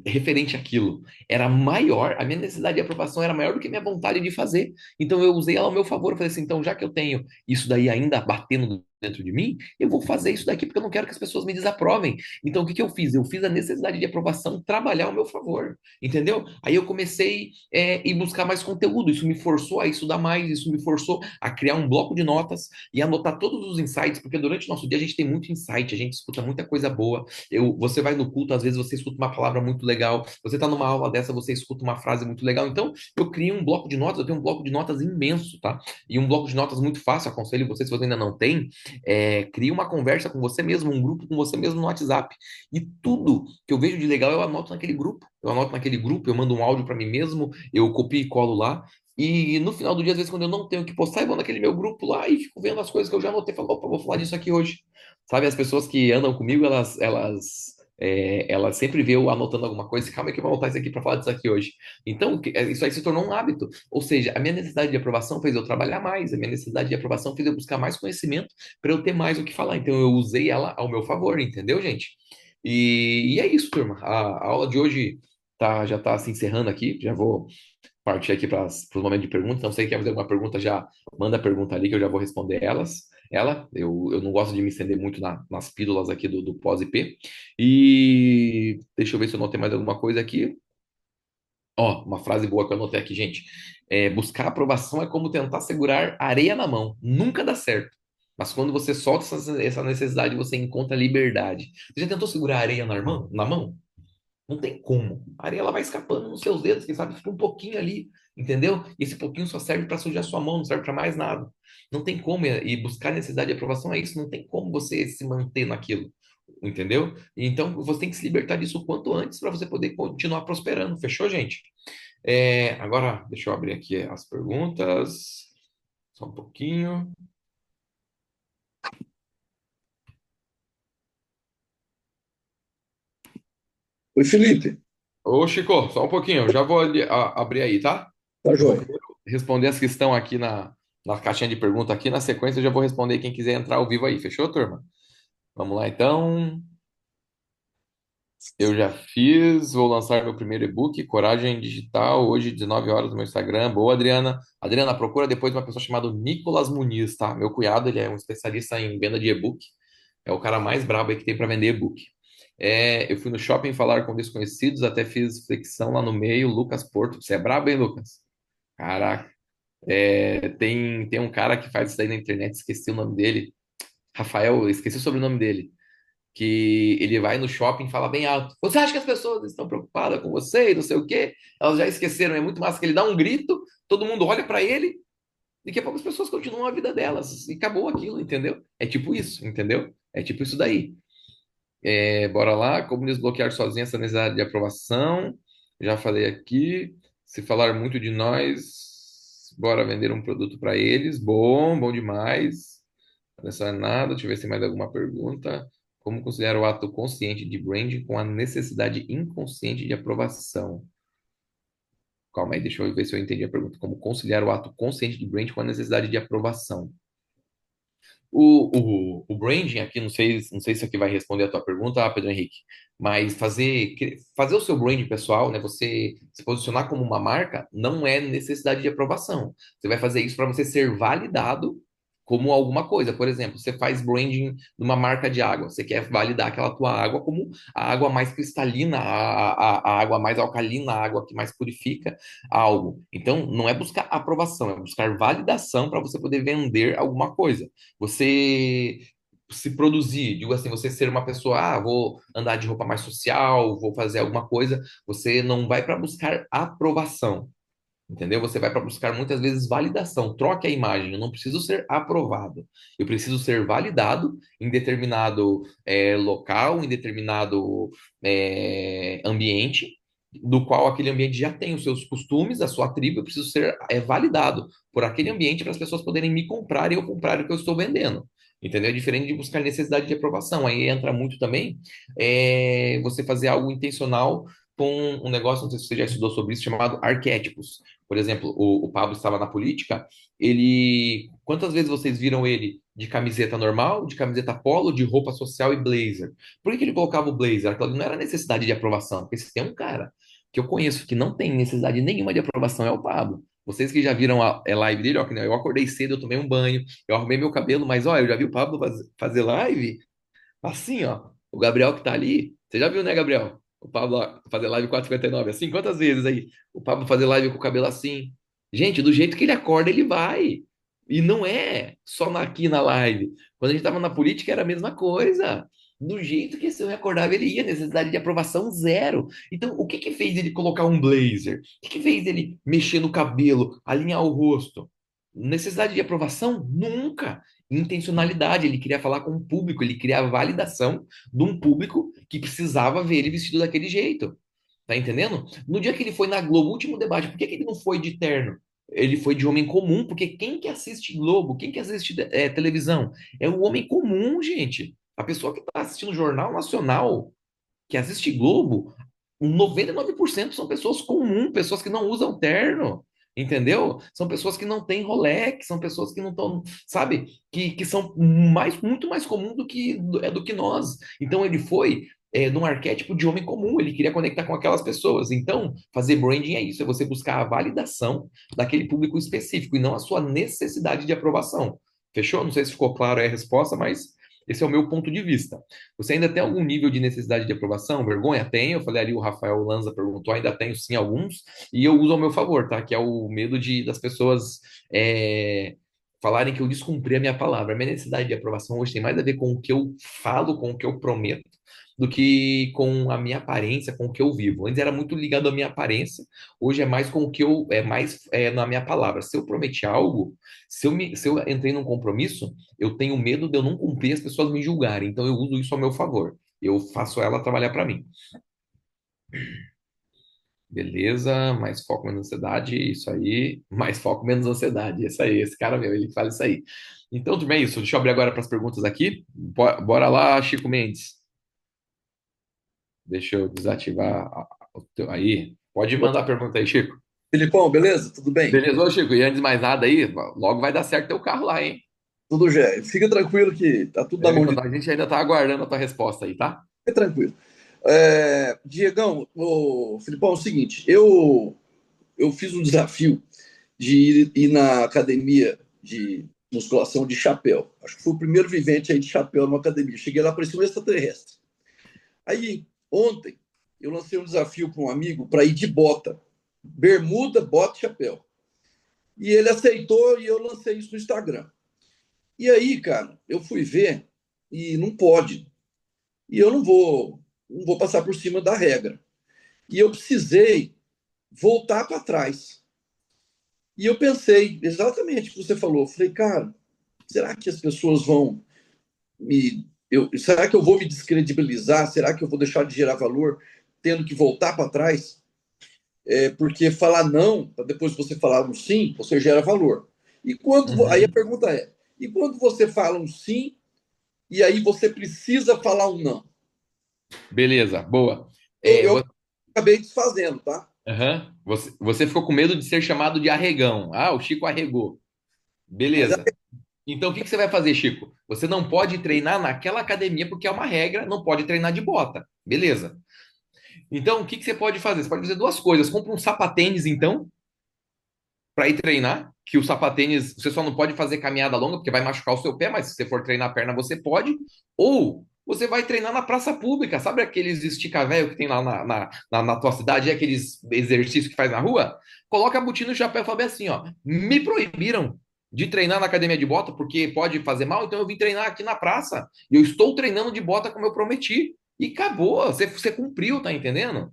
referente àquilo era maior, a minha necessidade de aprovação era maior do que a minha vontade de fazer. Então eu usei ela ao meu favor. Eu falei assim, então já que eu tenho isso daí ainda batendo dentro de mim, eu vou fazer isso daqui porque eu não quero que as pessoas me desaprovem. Então o que que eu fiz? Eu fiz a necessidade de aprovação trabalhar ao meu favor, entendeu? Aí eu comecei a buscar mais conteúdo. Isso me forçou a estudar mais, isso me forçou a criar um bloco de notas e anotar todos os insights, porque durante o nosso dia a gente tem muito insight, a gente escuta muita coisa boa. Você vai no culto, às vezes você escuta uma palavra muito legal, você está numa aula dessa, você escuta uma frase muito legal. Então, eu criei um bloco de notas, eu tenho um bloco de notas imenso, tá? E um bloco de notas muito fácil, aconselho você, se você ainda não tem, Cria uma conversa com você mesmo, um grupo com você mesmo no WhatsApp. E tudo que eu vejo de legal eu anoto naquele grupo. Eu anoto naquele grupo, eu mando um áudio para mim mesmo, eu copio e colo lá. E no final do dia, às vezes, quando eu não tenho o que postar, eu vou naquele meu grupo lá e fico vendo as coisas que eu já anotei. Falo, opa, vou falar disso aqui hoje. Sabe, as pessoas que andam comigo, elas sempre vê eu anotando alguma coisa. Calma aí que eu vou anotar isso aqui para falar disso aqui hoje. Então, isso aí se tornou um hábito. Ou seja, a minha necessidade de aprovação fez eu trabalhar mais, a minha necessidade de aprovação fez eu buscar mais conhecimento para eu ter mais o que falar. Então, eu usei ela ao meu favor, entendeu, gente? E é isso, turma. A aula de hoje já está se encerrando aqui. Já vou partir aqui para os momentos de perguntas. Então, se você quer fazer alguma pergunta, já manda a pergunta ali que eu já vou responder eu não gosto de me estender muito nas pílulas aqui do pós-IP. E deixa eu ver se eu notei mais alguma coisa aqui. Ó, uma frase boa que eu anotei aqui, gente. Buscar aprovação é como tentar segurar areia na mão. Nunca dá certo. Mas quando você solta essa necessidade, você encontra liberdade. Você já tentou segurar areia na mão? Não tem como. A areia ela vai escapando nos seus dedos, quem sabe fica um pouquinho ali, entendeu? E esse pouquinho só serve para sujar sua mão, não serve para mais nada. Não tem como, e buscar necessidade de aprovação é isso, não tem como você se manter naquilo, entendeu? Então você tem que se libertar disso o quanto antes para você poder continuar prosperando, fechou, gente? Agora, deixa eu abrir aqui as perguntas, só um pouquinho. Oi, Felipe. Ô, Chico, só um pouquinho, eu já vou abrir aí, tá? Tá Eu vou joia. primeiro responder as que estão aqui na caixinha de pergunta aqui. Na sequência, eu já vou responder quem quiser entrar ao vivo aí. Fechou, turma? Vamos lá, então. Eu já fiz, vou lançar meu primeiro e-book, Coragem Digital, hoje, 19 horas no meu Instagram. Boa, Adriana. Adriana, procura depois uma pessoa chamada Nicolas Muniz, tá? Meu cunhado, ele é um especialista em venda de e-book. É o cara mais brabo aí que tem para vender e-book. Eu fui no shopping falar com desconhecidos, até fiz flexão lá no meio. Lucas Porto. Você é brabo, hein, Lucas? Caraca. Tem um cara que faz isso aí na internet, esqueci o nome dele. Rafael, esqueci o sobrenome dele. Que ele vai no shopping e fala bem alto. Você acha que as pessoas estão preocupadas com você e não sei o quê? Elas já esqueceram. É muito massa que ele dá um grito, todo mundo olha para ele, e daqui a pouco as pessoas continuam a vida delas. E acabou aquilo, entendeu? É tipo isso, entendeu? É tipo isso daí. Bora lá. Como desbloquear sozinho essa necessidade de aprovação? Já falei aqui. Se falar muito de nós, bora vender um produto para eles. Bom, bom demais. Não é nada. Deixa eu ver se tem mais alguma pergunta. Como considerar o ato consciente de branding com a necessidade inconsciente de aprovação? Calma aí, deixa eu ver se eu entendi a pergunta. Como conciliar o ato consciente de branding com a necessidade de aprovação? O branding aqui, não sei se aqui vai responder a tua pergunta, Pedro Henrique, mas fazer o seu branding pessoal, né, você se posicionar como uma marca, não é necessidade de aprovação. Você vai fazer isso para você ser validado como alguma coisa. Por exemplo, você faz branding de uma marca de água, você quer validar aquela tua água como a água mais cristalina, a água mais alcalina, a água que mais purifica algo. Então, não é buscar aprovação, é buscar validação para você poder vender alguma coisa. Você se produzir, digo assim, você ser uma pessoa, vou andar de roupa mais social, vou fazer alguma coisa, você não vai para buscar aprovação, entendeu? Você vai para buscar muitas vezes validação. Troque a imagem, eu não preciso ser aprovado, eu preciso ser validado em determinado local, em determinado ambiente, do qual aquele ambiente já tem os seus costumes, a sua tribo, eu preciso ser validado por aquele ambiente para as pessoas poderem me comprar e eu comprar o que eu estou vendendo. Entendeu? É diferente de buscar necessidade de aprovação. Aí entra muito também você fazer algo intencional com um negócio, não sei se você já estudou sobre isso, chamado arquétipos. Por exemplo, o Pablo estava na política, quantas vezes vocês viram ele de camiseta normal, de camiseta polo, de roupa social e blazer? Por que ele colocava o blazer? Aquilo ali não era necessidade de aprovação, porque se tem um cara que eu conheço que não tem necessidade nenhuma de aprovação é o Pablo. Vocês que já viram a live dele, ó, que eu acordei cedo, eu tomei um banho, eu arrumei meu cabelo, mas ó, eu já vi o Pablo fazer live assim, ó. O Gabriel que tá ali, você já viu, né, Gabriel? O Pablo fazer live 4:59 assim, quantas vezes aí? O Pablo fazer live com o cabelo assim. Gente, do jeito que ele acorda, ele vai. E não é só aqui na live. Quando a gente tava na política, era a mesma coisa. Do jeito que esse homem acordava, ele ia. Necessidade de aprovação zero. Então, o que que fez ele colocar um blazer? O que que fez ele mexer no cabelo, alinhar o rosto? Necessidade de aprovação? Nunca. intencionalidade, ele queria falar com o público, ele queria a validação de um público que precisava ver ele vestido daquele jeito. Tá entendendo? No dia que ele foi na Globo, último debate, por que que ele não foi de terno? Ele foi de homem comum, porque quem que assiste Globo, quem que assiste televisão? É o homem comum, gente. A pessoa que está assistindo o Jornal Nacional, que assiste Globo, 99% são pessoas comuns, pessoas que não usam terno, entendeu? São pessoas que não têm Rolex, são pessoas que não estão, sabe, que são muito mais comuns do que nós. Então ele foi num arquétipo de homem comum, ele queria conectar com aquelas pessoas. Então, fazer branding é isso, é você buscar a validação daquele público específico e não a sua necessidade de aprovação. Fechou? Não sei se ficou claro aí a resposta, mas esse é o meu ponto de vista. Você ainda tem algum nível de necessidade de aprovação? Vergonha? Tenho. Eu falei ali, o Rafael Lanza perguntou, ainda tenho sim alguns, e eu uso ao meu favor, tá? Que é o medo das pessoas falarem que eu descumpri a minha palavra. A minha necessidade de aprovação hoje tem mais a ver com o que eu falo, com o que eu prometo, do que com a minha aparência, com o que eu vivo. Antes era muito ligado à minha aparência, hoje é mais com o que na minha palavra. Se eu prometi algo, se eu entrei num compromisso, eu tenho medo de eu não cumprir as pessoas me julgarem. Então eu uso isso ao meu favor. Eu faço ela trabalhar para mim. Beleza, mais foco, menos ansiedade, isso aí. Mais foco, menos ansiedade, isso aí. Esse cara meu, ele fala isso aí. Então, tudo bem, isso. Deixa eu abrir agora para as perguntas aqui. Bora lá, Chico Mendes. Deixa eu desativar o teu aí. Pode mandar a pergunta aí, Chico. Filipão, beleza? Tudo bem? Beleza, ô Chico. E antes de mais nada aí, logo vai dar certo teu carro lá, hein? Tudo já. Fica tranquilo que tá tudo na mão de Deus. A gente ainda tá aguardando a tua resposta aí, tá? Fica tranquilo. Diegão, Filipão, é o seguinte, eu fiz um desafio de ir na academia de musculação de chapéu. Acho que foi o primeiro vivente aí de chapéu numa academia. Cheguei lá, parecia um extraterrestre. Aí, ontem, eu lancei um desafio para um amigo para ir de bota. Bermuda, bota e chapéu. E ele aceitou e eu lancei isso no Instagram. E aí, cara, eu fui ver e não pode. E eu não vou passar por cima da regra. E eu precisei voltar para trás. E eu pensei exatamente o que você falou. Eu falei, cara, será que as pessoas vão será que eu vou me descredibilizar? Será que eu vou deixar de gerar valor tendo que voltar para trás? Porque falar não, para depois você falar um sim, você gera valor. Aí a Uhum. pergunta é: e quando você fala um sim, e aí você precisa falar um não? Beleza, boa. Eu acabei desfazendo, tá? Aham. Você ficou com medo de ser chamado de arregão. Ah, o Chico arregou. Mas Beleza. Então, o que que você vai fazer, Chico? Você não pode treinar naquela academia porque é uma regra, não pode treinar de bota. Beleza. Então, o que que você pode fazer? Você pode fazer duas coisas. Compra um sapatênis, então, para ir treinar, que o sapatênis, você só não pode fazer caminhada longa porque vai machucar o seu pé, mas se você for treinar a perna, você pode. Ou você vai treinar na praça pública, sabe aqueles estica-véio que tem lá na tua cidade, aqueles exercícios que faz na rua? Coloca a botina no chapéu e fala bem assim, ó, me proibiram de treinar na academia de bota porque pode fazer mal, então eu vim treinar aqui na praça. E eu estou treinando de bota como eu prometi. E acabou, você cumpriu, tá entendendo?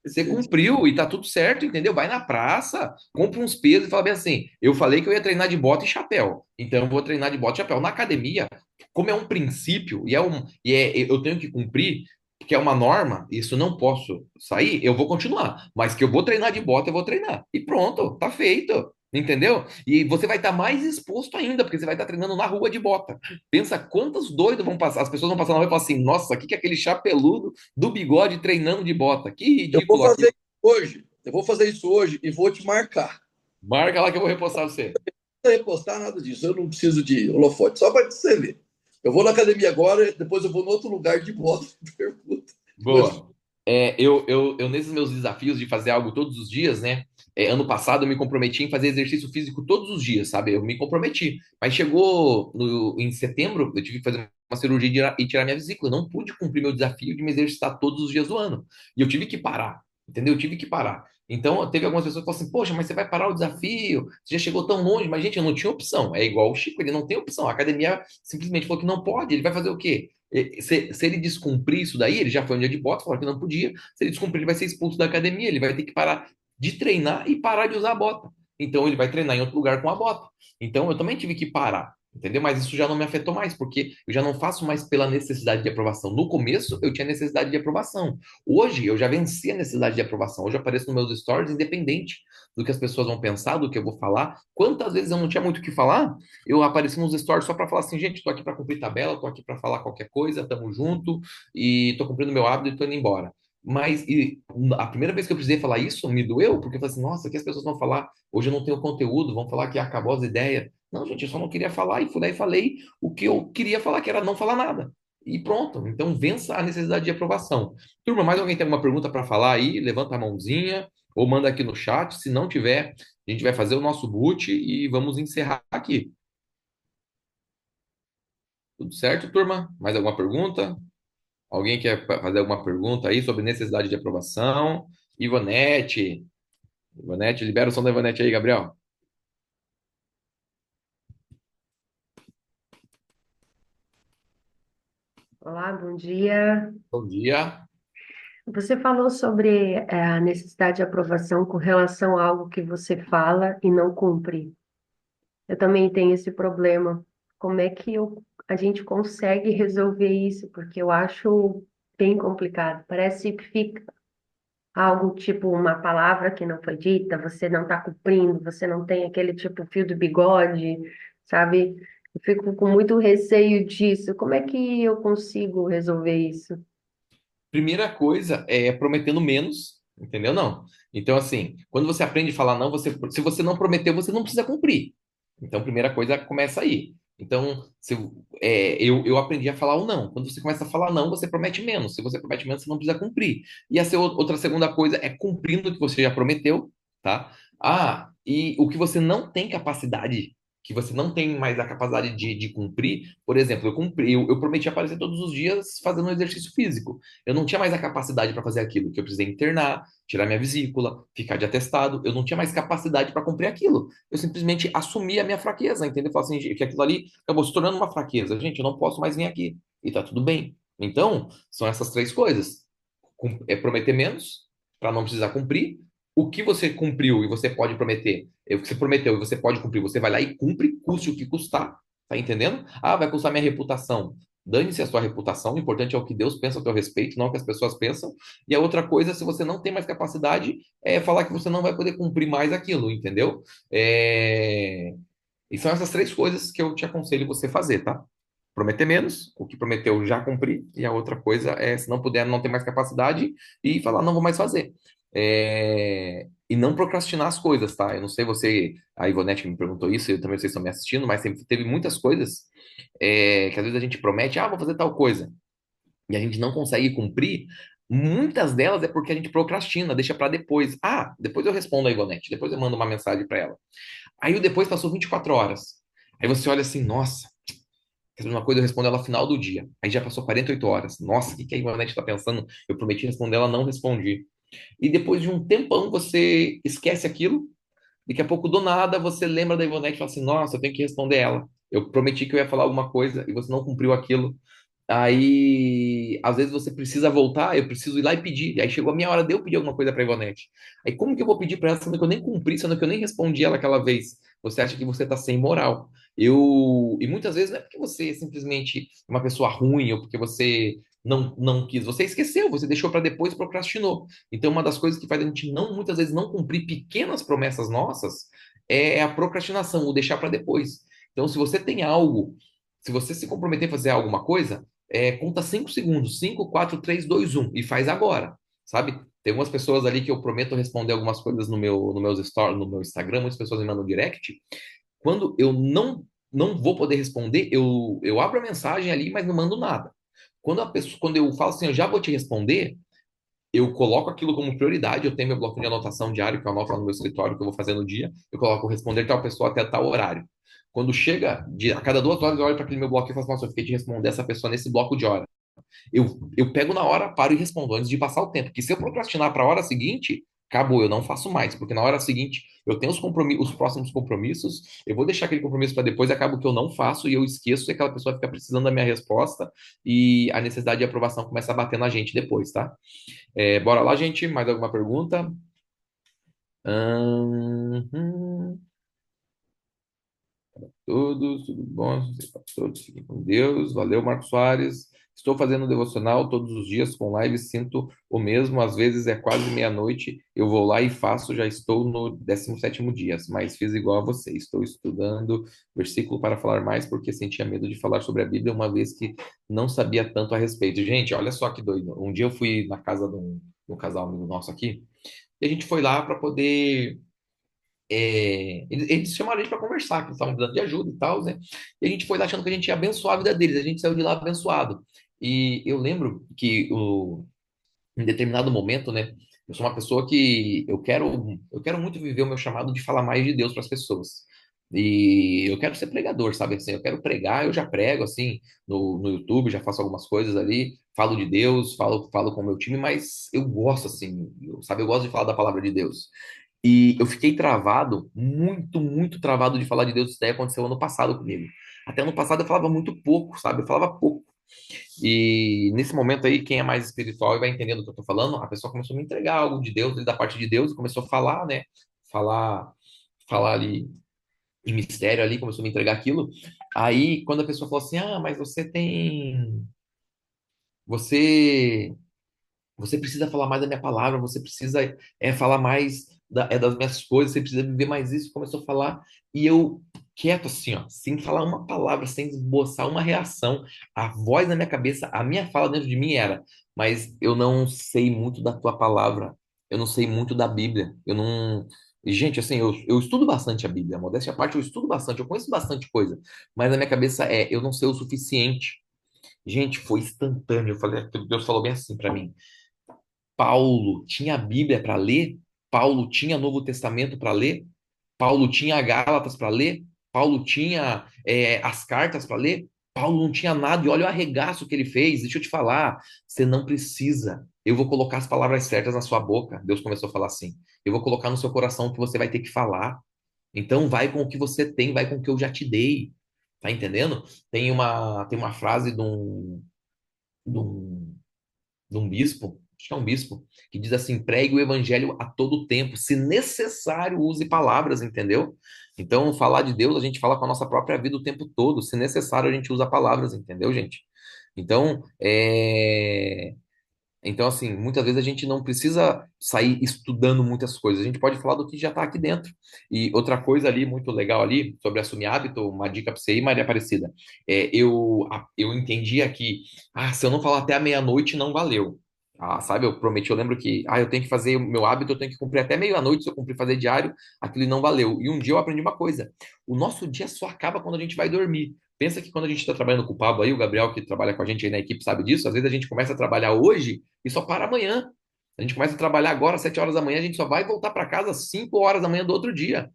Você cumpriu e tá tudo certo, entendeu? Vai na praça, compra uns pesos e fala bem assim: eu falei que eu ia treinar de bota e chapéu, então eu vou treinar de bota e chapéu. Na academia, como é um princípio eu tenho que cumprir, porque é uma norma, isso não posso sair, eu vou continuar. Mas que eu vou treinar de bota, eu vou treinar. E pronto, tá feito. Entendeu? E você vai estar mais exposto ainda, porque você vai estar treinando na rua de bota. Pensa quantos doidos vão passar, as pessoas vão passar na rua e falar assim: nossa, o que que é aquele chapeludo do bigode treinando de bota? Que eu vou ridículo fazer aquilo. isso hoje. Eu vou fazer isso hoje e vou te marcar. Marca lá que eu vou repostar você. Não precisa repostar nada disso. Eu não preciso de holofote, só para você ver. Eu vou na academia agora, depois eu vou no outro lugar de bota de pergunta. Depois, Boa. Nesses meus desafios de fazer algo todos os dias, né? Ano passado eu me comprometi em fazer exercício físico todos os dias, sabe? Eu me comprometi. Mas chegou em setembro, eu tive que fazer uma cirurgia e tirar minha vesícula. Eu não pude cumprir meu desafio de me exercitar todos os dias do ano. E eu tive que parar, entendeu? Eu tive que parar. Então, teve algumas pessoas que falaram assim: poxa, mas você vai parar o desafio? Você já chegou tão longe. Mas, gente, eu não tinha opção. É igual o Chico, ele não tem opção. A academia simplesmente falou que não pode. Ele vai fazer o quê? Se ele descumprir isso daí, ele já foi um dia de bota, falou que não podia. Se ele descumprir, ele vai ser expulso da academia, ele vai ter que parar de treinar e parar de usar a bota. Então ele vai treinar em outro lugar com a bota. Então eu também tive que parar. Entendeu? Mas isso já não me afetou mais, porque eu já não faço mais pela necessidade de aprovação. No começo, eu tinha necessidade de aprovação. Hoje, eu já venci a necessidade de aprovação. Hoje, eu apareço nos meus stories, independente do que as pessoas vão pensar, do que eu vou falar. Quantas vezes eu não tinha muito o que falar, eu apareci nos stories só para falar assim, gente, tô aqui para cumprir tabela, tô aqui para falar qualquer coisa, tamo junto, e tô cumprindo meu hábito e tô indo embora. Mas a primeira vez que eu precisei falar isso, me doeu, porque eu falei assim, nossa, o que as pessoas vão falar? Hoje eu não tenho conteúdo, vão falar que acabou as ideias. Não, gente, eu só não queria falar e fui lá e falei o que eu queria falar, que era não falar nada. E pronto. Então, vença a necessidade de aprovação. Turma, mais alguém tem alguma pergunta para falar aí? Levanta a mãozinha ou manda aqui no chat. Se não tiver, a gente vai fazer o nosso boot e vamos encerrar aqui. Tudo certo, turma? Mais alguma pergunta? Alguém quer fazer alguma pergunta aí sobre necessidade de aprovação? Ivonete. Ivonete, libera o som da Ivonete aí, Gabriel. Olá, bom dia. Bom dia. Você falou sobre a necessidade de aprovação com relação a algo que você fala e não cumpre. Eu também tenho esse problema. Como é que a gente consegue resolver isso? Porque eu acho bem complicado. Parece que fica algo tipo uma palavra que não foi dita, você não está cumprindo, você não tem aquele tipo fio do bigode, sabe? Eu fico com muito receio disso. Como é que eu consigo resolver isso? Primeira coisa é prometendo menos, entendeu? Não. Então, assim, quando você aprende a falar não, se você não prometeu, você não precisa cumprir. Então, primeira coisa começa aí. Então, eu aprendi a falar o não. Quando você começa a falar não, você promete menos. Se você promete menos, você não precisa cumprir. E outra segunda coisa é cumprindo o que você já prometeu, tá? Ah, e o que você não tem capacidade, que você não tem mais a capacidade de cumprir, por exemplo, eu prometi aparecer todos os dias fazendo um exercício físico. Eu não tinha mais a capacidade para fazer aquilo, que eu precisei internar, tirar minha vesícula, ficar de atestado. Eu não tinha mais capacidade para cumprir aquilo. Eu simplesmente assumi a minha fraqueza, entendeu? Falei assim, que aquilo ali acabou se tornando uma fraqueza. Gente, eu não posso mais vir aqui. E tá tudo bem. Então, são essas três coisas. É prometer menos, para não precisar cumprir. O que você cumpriu e você pode prometer, é o que você prometeu e você pode cumprir, você vai lá e cumpre, custe o que custar. Tá entendendo? Ah, vai custar minha reputação. Dane-se a sua reputação, o importante é o que Deus pensa a teu respeito, não o que as pessoas pensam. E a outra coisa, se você não tem mais capacidade, é falar que você não vai poder cumprir mais aquilo, entendeu? E são essas três coisas que eu te aconselho você fazer, tá? Prometer menos, o que prometeu já cumprir, e a outra coisa é, se não puder, não ter mais capacidade e falar, não vou mais fazer. E não procrastinar as coisas, tá? Eu não sei você, a Ivonete que me perguntou isso, eu também vocês estão me assistindo, mas sempre teve muitas coisas que às vezes a gente promete, vou fazer tal coisa, e a gente não consegue cumprir. Muitas delas é porque a gente procrastina, deixa para depois. Depois eu respondo a Ivonete, depois eu mando uma mensagem para ela. Aí o depois passou 24 horas. Aí você olha assim, nossa, uma coisa eu respondo ela no final do dia. Aí já passou 48 horas. Nossa, o que que a Ivonete está pensando? Eu prometi responder, ela não respondi. E depois de um tempão você esquece aquilo. Daqui a pouco, do nada, você lembra da Ivonete e fala assim: nossa, eu tenho que responder ela. Eu prometi que eu ia falar alguma coisa e você não cumpriu aquilo. Aí, às vezes você precisa voltar, eu preciso ir lá e pedir. Aí chegou a minha hora de eu pedir alguma coisa para Ivonete. Aí como que eu vou pedir para ela sendo que eu nem cumpri, sendo que eu nem respondi ela aquela vez? Você acha que você tá sem moral? E muitas vezes não é porque você é simplesmente é uma pessoa ruim ou porque você não quis, você esqueceu, você deixou para depois, procrastinou. Então, uma das coisas que faz a gente não muitas vezes não cumprir pequenas promessas nossas é a procrastinação, o deixar para depois. Então, se você tem algo, se você se comprometer a fazer alguma coisa, conta 5 segundos, 5, 4, 3, 2, 1 e faz agora, sabe? Tem algumas pessoas ali que eu prometo responder algumas coisas no meus stories, no meu Instagram, muitas pessoas me mandam direct. Quando eu não vou poder responder, eu abro a mensagem ali, mas não mando nada. Quando eu falo assim, eu já vou te responder, eu coloco aquilo como prioridade, eu tenho meu bloco de anotação diário, que eu anoto lá no meu escritório, que eu vou fazer no dia, eu coloco responder tal pessoa até tal horário. Quando chega, a cada 2 horas eu olho para aquele meu bloco e falo, nossa, eu fiquei de responder essa pessoa nesse bloco de hora. Eu pego na hora, paro e respondo antes de passar o tempo. Porque se eu procrastinar para a hora seguinte, acabou, eu não faço mais. Porque na hora seguinte eu tenho os próximos compromissos, eu vou deixar aquele compromisso para depois, acabo que eu não faço e eu esqueço e aquela pessoa fica precisando da minha resposta e a necessidade de aprovação começa a bater na gente depois, tá? Bora lá, gente. Mais alguma pergunta? Hum, hum. Todos, tudo bom? Todos fiquem com Deus. Valeu, Marcos Soares. Estou fazendo devocional todos os dias com live, sinto o mesmo, às vezes é quase meia-noite, eu vou lá e faço, já estou no 17º dia, mas fiz igual a você, estou estudando versículo para falar mais, porque sentia medo de falar sobre a Bíblia, uma vez que não sabia tanto a respeito. Gente, olha só que doido, um dia eu fui na casa de um casal amigo nosso aqui, e a gente foi lá para poder eles chamaram a gente para conversar, que eles estavam precisando de ajuda e tal, né? E a gente foi lá achando que a gente ia abençoar a vida deles, a gente saiu de lá abençoado. E eu lembro que em determinado momento, né? Eu sou uma pessoa que eu quero muito viver o meu chamado de falar mais de Deus para as pessoas. E eu quero ser pregador, sabe? Assim, eu quero pregar, eu já prego assim no YouTube, já faço algumas coisas ali, falo de Deus, falo com o meu time, mas eu gosto assim, sabe? Eu gosto de falar da palavra de Deus. E eu fiquei travado, muito, muito travado de falar de Deus. Isso daí aconteceu ano passado comigo. Até ano passado eu falava muito pouco, sabe? Eu falava pouco. E nesse momento aí, quem é mais espiritual e vai entendendo o que eu tô falando, a pessoa começou a me entregar algo de Deus, da parte de Deus, e começou a falar, né? Falar, falar ali em mistério ali, começou a me entregar aquilo. Aí, quando a pessoa falou assim: "Ah, mas você você precisa falar mais da minha palavra, você precisa falar mais das minhas coisas, você precisa viver mais isso." Começou a falar, e eu quieto assim, ó, sem falar uma palavra, sem esboçar uma reação. A voz na minha cabeça, a minha fala dentro de mim era: "Mas eu não sei muito da tua palavra, eu não sei muito da Bíblia, eu não." E, gente, assim, eu estudo bastante a Bíblia, modéstia à parte, eu estudo bastante, eu conheço bastante coisa, mas na minha cabeça eu não sei o suficiente. Gente, foi instantâneo. Eu falei, Deus falou bem assim para mim: Paulo tinha a Bíblia para ler, Paulo tinha Novo Testamento para ler, Paulo tinha Gálatas para ler, Paulo tinha as cartas para ler, Paulo não tinha nada, e olha o arregaço que ele fez. Deixa eu te falar, você não precisa. Eu vou colocar as palavras certas na sua boca. Deus começou a falar assim. Eu vou colocar no seu coração o que você vai ter que falar. Então vai com o que você tem, vai com o que eu já te dei. Tá entendendo? Tem uma frase de um bispo, acho que é um bispo, que diz assim: pregue o evangelho a todo tempo, se necessário, use palavras, entendeu? Então, falar de Deus, a gente fala com a nossa própria vida o tempo todo, se necessário, a gente usa palavras, entendeu, gente? Então, então, assim, muitas vezes a gente não precisa sair estudando muitas coisas, a gente pode falar do que já está aqui dentro. E outra coisa ali, muito legal ali, sobre assumir hábito, uma dica para você aí, Maria Aparecida, eu entendi aqui: se eu não falar até a meia-noite, não valeu. Sabe, eu prometi, eu lembro que, eu tenho que fazer o meu hábito, eu tenho que cumprir até meia-noite, se eu cumprir fazer diário, aquilo não valeu. E um dia eu aprendi uma coisa: o nosso dia só acaba quando a gente vai dormir. Pensa que quando a gente está trabalhando com o Pablo aí, o Gabriel que trabalha com a gente aí na equipe sabe disso, às vezes a gente começa a trabalhar hoje e só para amanhã. A gente começa a trabalhar agora às 7 horas da manhã, a gente só vai voltar para casa às 5 horas da manhã do outro dia.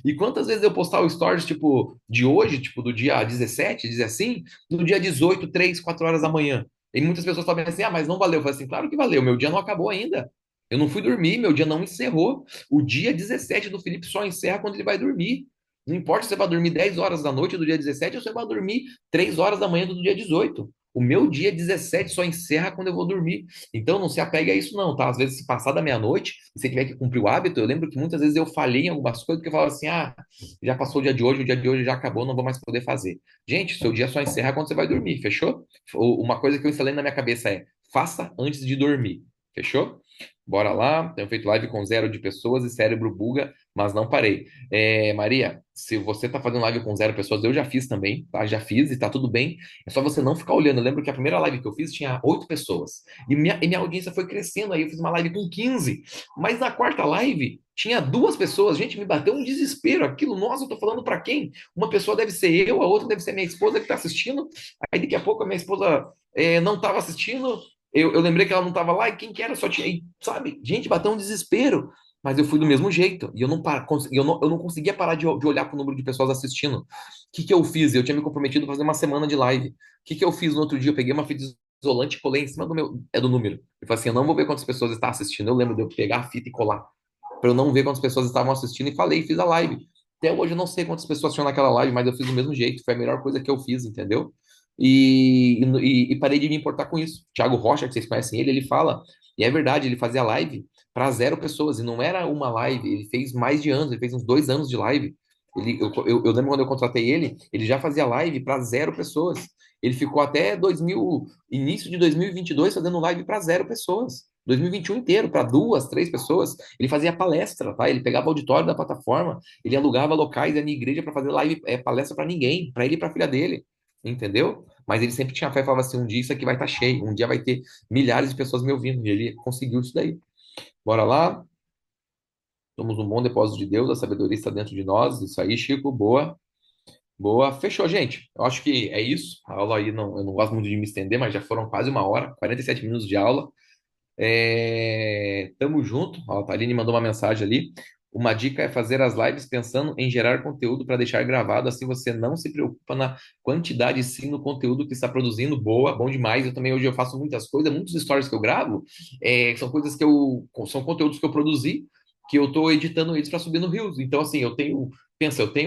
E quantas vezes eu postar o stories, tipo, de hoje, tipo, do dia 17, dizer assim, no dia 18, 3, 4 horas da manhã. E muitas pessoas falam assim: mas não valeu. Eu falo assim: claro que valeu, meu dia não acabou ainda. Eu não fui dormir, meu dia não encerrou. O dia 17 do Felipe só encerra quando ele vai dormir. Não importa se você vai dormir 10 horas da noite do dia 17 ou se você vai dormir 3 horas da manhã do dia 18. O meu dia 17 só encerra quando eu vou dormir. Então não se apegue a isso, não, tá? Às vezes, se passar da meia-noite, e você tiver que cumprir o hábito, eu lembro que muitas vezes eu falhei em algumas coisas, porque eu falava assim: já passou o dia de hoje já acabou, não vou mais poder fazer. Gente, seu dia só encerra quando você vai dormir, fechou? Uma coisa que eu instalei na minha cabeça é: faça antes de dormir, fechou? Bora lá, tenho feito live com zero de pessoas e cérebro buga, mas não parei. Maria, se você tá fazendo live com zero pessoas, eu já fiz também, tá? Já fiz e tá tudo bem. É só você não ficar olhando. Eu lembro que a primeira live que eu fiz tinha 8 pessoas. E minha audiência foi crescendo. Aí eu fiz uma live com 15. Mas na quarta live tinha 2 pessoas. Gente, me bateu um desespero aquilo. Nossa, eu tô falando pra quem? Uma pessoa deve ser eu, a outra deve ser minha esposa que tá assistindo. Aí daqui a pouco a minha esposa não tava assistindo. Eu lembrei que ela não estava lá, e quem que era só tinha, sabe? Gente, bateu um desespero. Mas eu fui do mesmo jeito. E eu não conseguia parar de olhar para o número de pessoas assistindo. O que que eu fiz? Eu tinha me comprometido a fazer uma semana de live. O que que eu fiz no outro dia? Eu peguei uma fita isolante e colei em cima do número. Eu falei assim: eu não vou ver quantas pessoas estão assistindo. Eu lembro de eu pegar a fita e colar, para eu não ver quantas pessoas estavam assistindo, e falei, fiz a live. Até hoje eu não sei quantas pessoas tinham naquela live, mas eu fiz do mesmo jeito. Foi a melhor coisa que eu fiz, entendeu? E parei de me importar com isso. Thiago Rocha, que vocês conhecem ele fala, e é verdade, ele fazia live para 0 pessoas, e não era uma live, ele fez mais de anos, ele fez uns 2 anos de live. Eu lembro quando eu contratei ele, ele já fazia live para 0 pessoas. Ele ficou até início de 2022 fazendo live para 0 pessoas. 2021 inteiro, para 2, 3 pessoas. Ele fazia palestra, tá? Ele pegava auditório da plataforma, ele alugava locais na igreja para fazer live, palestra para ninguém, para ele e para a filha dele, entendeu? Mas ele sempre tinha fé e falava assim: um dia isso aqui vai estar cheio, um dia vai ter milhares de pessoas me ouvindo. E ele conseguiu isso daí. Bora lá. Somos um bom depósito de Deus, a sabedoria está dentro de nós. Isso aí, Chico, boa. Boa, fechou, gente. Eu acho que é isso. A aula aí, não, eu não gosto muito de me estender, mas já foram quase 1 hora, 47 minutos de aula. Tamo junto. Ó, a Aline mandou uma mensagem ali. Uma dica é fazer as lives pensando em gerar conteúdo para deixar gravado, assim você não se preocupa na quantidade, sim, no conteúdo que está produzindo. Boa, bom demais. Eu também hoje eu faço muitas coisas, muitos stories que eu gravo, são coisas são conteúdos que eu produzi, que eu estou editando eles para subir no Reels. Então, assim, eu tenho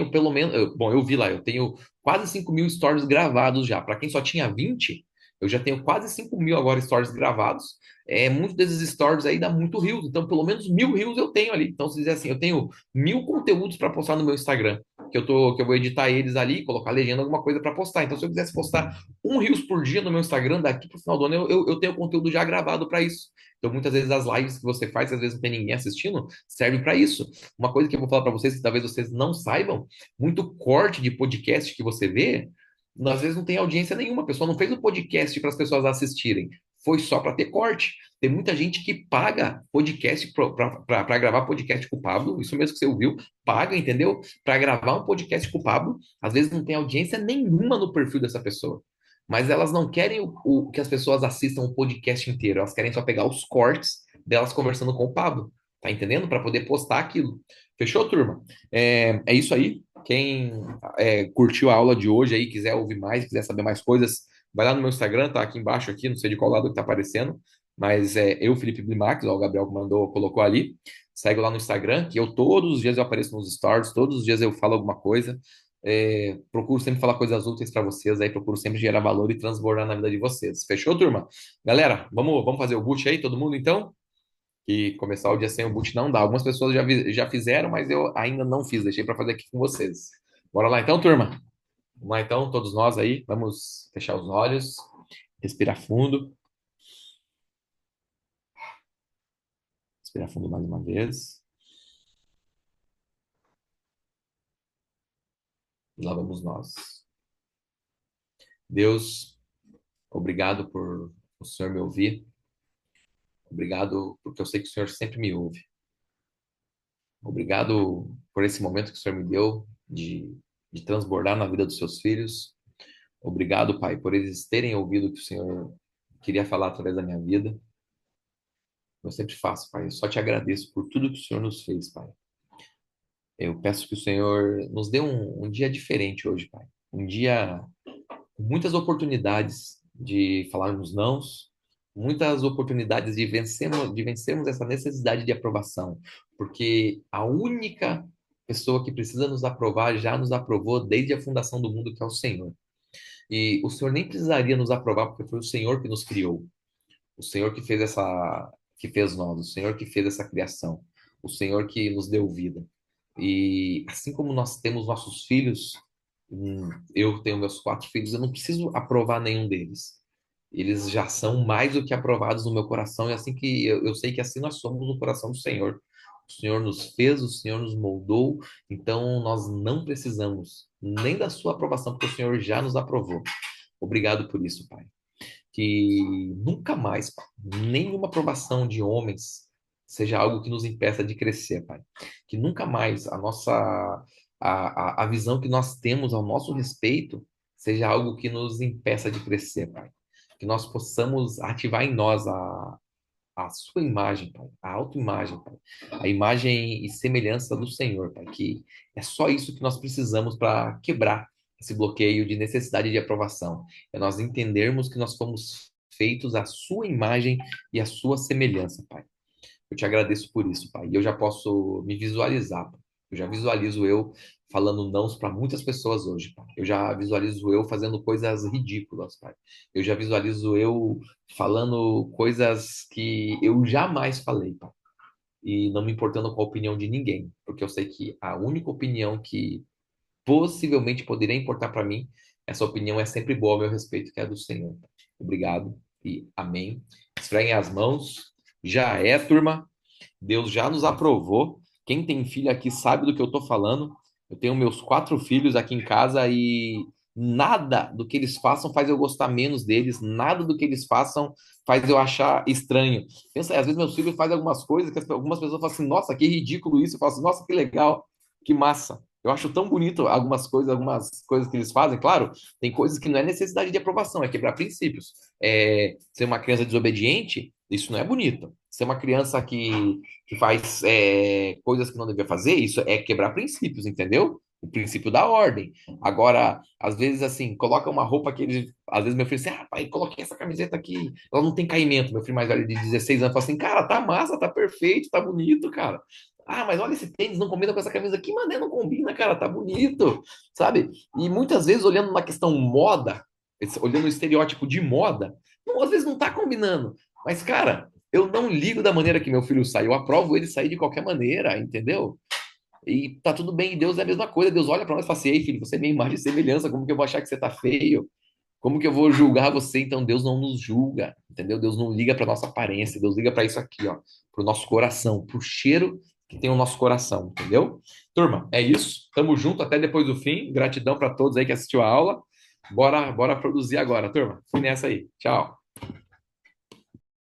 pelo menos, bom, eu vi lá, eu tenho quase 5.000 stories gravados já. Para quem só tinha 20, eu já tenho quase 5.000 agora stories gravados. Muitos desses stories aí dá muito reels, então pelo menos 1.000 reels eu tenho ali. Então, se dizer assim, eu tenho 1.000 conteúdos para postar no meu Instagram, que eu vou editar eles ali, colocar legenda, alguma coisa para postar. Então, se eu quisesse postar um reels por dia no meu Instagram, daqui para o final do ano, eu tenho conteúdo já gravado para isso. Então, muitas vezes as lives que você faz, que às vezes não tem ninguém assistindo, servem para isso. Uma coisa que eu vou falar para vocês, que talvez vocês não saibam, muito corte de podcast que você vê, às vezes não tem audiência nenhuma. A pessoa não fez o podcast para as pessoas assistirem, foi só para ter corte. Tem muita gente que paga podcast para gravar podcast com o Pablo, isso mesmo que você ouviu, paga, entendeu? Para gravar um podcast com o Pablo, às vezes não tem audiência nenhuma no perfil dessa pessoa. Mas elas não querem que as pessoas assistam o podcast inteiro, elas querem só pegar os cortes delas conversando com o Pablo, tá entendendo? Para poder postar aquilo. Fechou, turma? É isso aí. Quem curtiu a aula de hoje aí, quiser ouvir mais, quiser saber mais coisas, vai lá no meu Instagram, tá aqui embaixo aqui, não sei de qual lado que tá aparecendo, mas eu, Felipe Blimax, ó, o Gabriel que mandou, colocou ali. Segue lá no Instagram, que eu todos os dias eu apareço nos stories, todos os dias eu falo alguma coisa. Procuro sempre falar coisas úteis para vocês, aí procuro sempre gerar valor e transbordar na vida de vocês. Fechou, turma? Galera, vamos fazer o boot aí, todo mundo então? Que começar o dia sem o boot não dá. Algumas pessoas já fizeram, mas eu ainda não fiz, deixei para fazer aqui com vocês. Bora lá então, turma? Vamos lá então, todos nós aí, vamos fechar os olhos, respirar fundo, respirar fundo mais uma vez. E lá vamos nós. Deus, obrigado por o Senhor me ouvir. Obrigado porque eu sei que o Senhor sempre me ouve. Obrigado por esse momento que o Senhor me deu de transbordar na vida dos seus filhos. Obrigado, Pai, por eles terem ouvido o que o Senhor queria falar através da minha vida. Eu sempre faço, Pai. Eu só te agradeço por tudo que o Senhor nos fez, Pai. Eu peço que o Senhor nos dê um dia diferente hoje, Pai. Um dia com muitas oportunidades de falarmos nãos, muitas oportunidades de vencermos essa necessidade de aprovação, porque a única pessoa que precisa nos aprovar já nos aprovou desde a fundação do mundo, que é o Senhor. E o Senhor nem precisaria nos aprovar, porque foi o Senhor que nos criou, o Senhor que fez nós, o Senhor que fez essa criação, o Senhor que nos deu vida. E assim como nós temos nossos filhos, eu tenho meus 4 filhos, eu não preciso aprovar nenhum deles. Eles já são mais do que aprovados no meu coração, e assim que eu sei que assim nós somos no coração do Senhor. O Senhor nos fez, o Senhor nos moldou, então nós não precisamos nem da sua aprovação, porque o Senhor já nos aprovou. Obrigado por isso, Pai. Que nunca mais, Pai, nenhuma aprovação de homens seja algo que nos impeça de crescer, Pai. Que nunca mais a visão que nós temos ao nosso respeito seja algo que nos impeça de crescer, Pai. Que nós possamos ativar em nós a sua imagem, Pai, a autoimagem, Pai, a imagem e semelhança do Senhor, Pai, que é só isso que nós precisamos para quebrar esse bloqueio de necessidade de aprovação. É nós entendermos que nós fomos feitos à sua imagem e à sua semelhança, Pai. Eu te agradeço por isso, Pai. E eu já posso me visualizar, Pai. Eu já visualizo eu falando nãos para muitas pessoas hoje, Pai. Eu já visualizo eu fazendo coisas ridículas, Pai. Eu já visualizo eu falando coisas que eu jamais falei, Pai. E não me importando com a opinião de ninguém, porque eu sei que a única opinião que possivelmente poderia importar para mim, essa opinião é sempre boa ao meu respeito, que é a do Senhor. Obrigado e amém. Esfreguem as mãos. Já é, turma. Deus já nos aprovou. Quem tem filho aqui sabe do que eu estou falando. Eu tenho meus 4 filhos aqui em casa e nada do que eles façam faz eu gostar menos deles. Nada do que eles façam faz eu achar estranho. Pensa aí, às vezes meus filhos fazem algumas coisas que algumas pessoas falam assim, nossa, que ridículo isso. Eu falo assim, nossa, que legal, que massa. Eu acho tão bonito algumas coisas que eles fazem. Claro, tem coisas que não é necessidade de aprovação, é quebrar princípios. Ser uma criança desobediente, isso não é bonito. Ser uma criança que faz coisas que não devia fazer, isso é quebrar princípios, entendeu? O princípio da ordem. Agora, às vezes, assim, coloca uma roupa que ele. Às vezes, meu filho assim, ah, pai, coloquei essa camiseta aqui, ela não tem caimento. Meu filho mais velho de 16 anos fala assim, cara, tá massa, tá perfeito, tá bonito, cara. Ah, mas olha esse tênis, não combina com essa camisa. Que mané não combina, cara, tá bonito, sabe? E muitas vezes, olhando na questão moda, olhando o estereótipo de moda, não, às vezes não tá combinando. Mas, cara, eu não ligo da maneira que meu filho sai, eu aprovo ele sair de qualquer maneira, entendeu? E tá tudo bem, e Deus é a mesma coisa. Deus olha para nós e fala assim: ei, filho, você é minha imagem e semelhança, como que eu vou achar que você tá feio? Como que eu vou julgar você? Então Deus não nos julga, entendeu? Deus não liga para nossa aparência, Deus liga para isso aqui, ó, pro nosso coração, pro cheiro que tem o nosso coração, entendeu? Turma, é isso. Tamo junto até depois do fim. Gratidão para todos aí que assistiu a aula. Bora produzir agora, turma. Fui nessa aí. Tchau.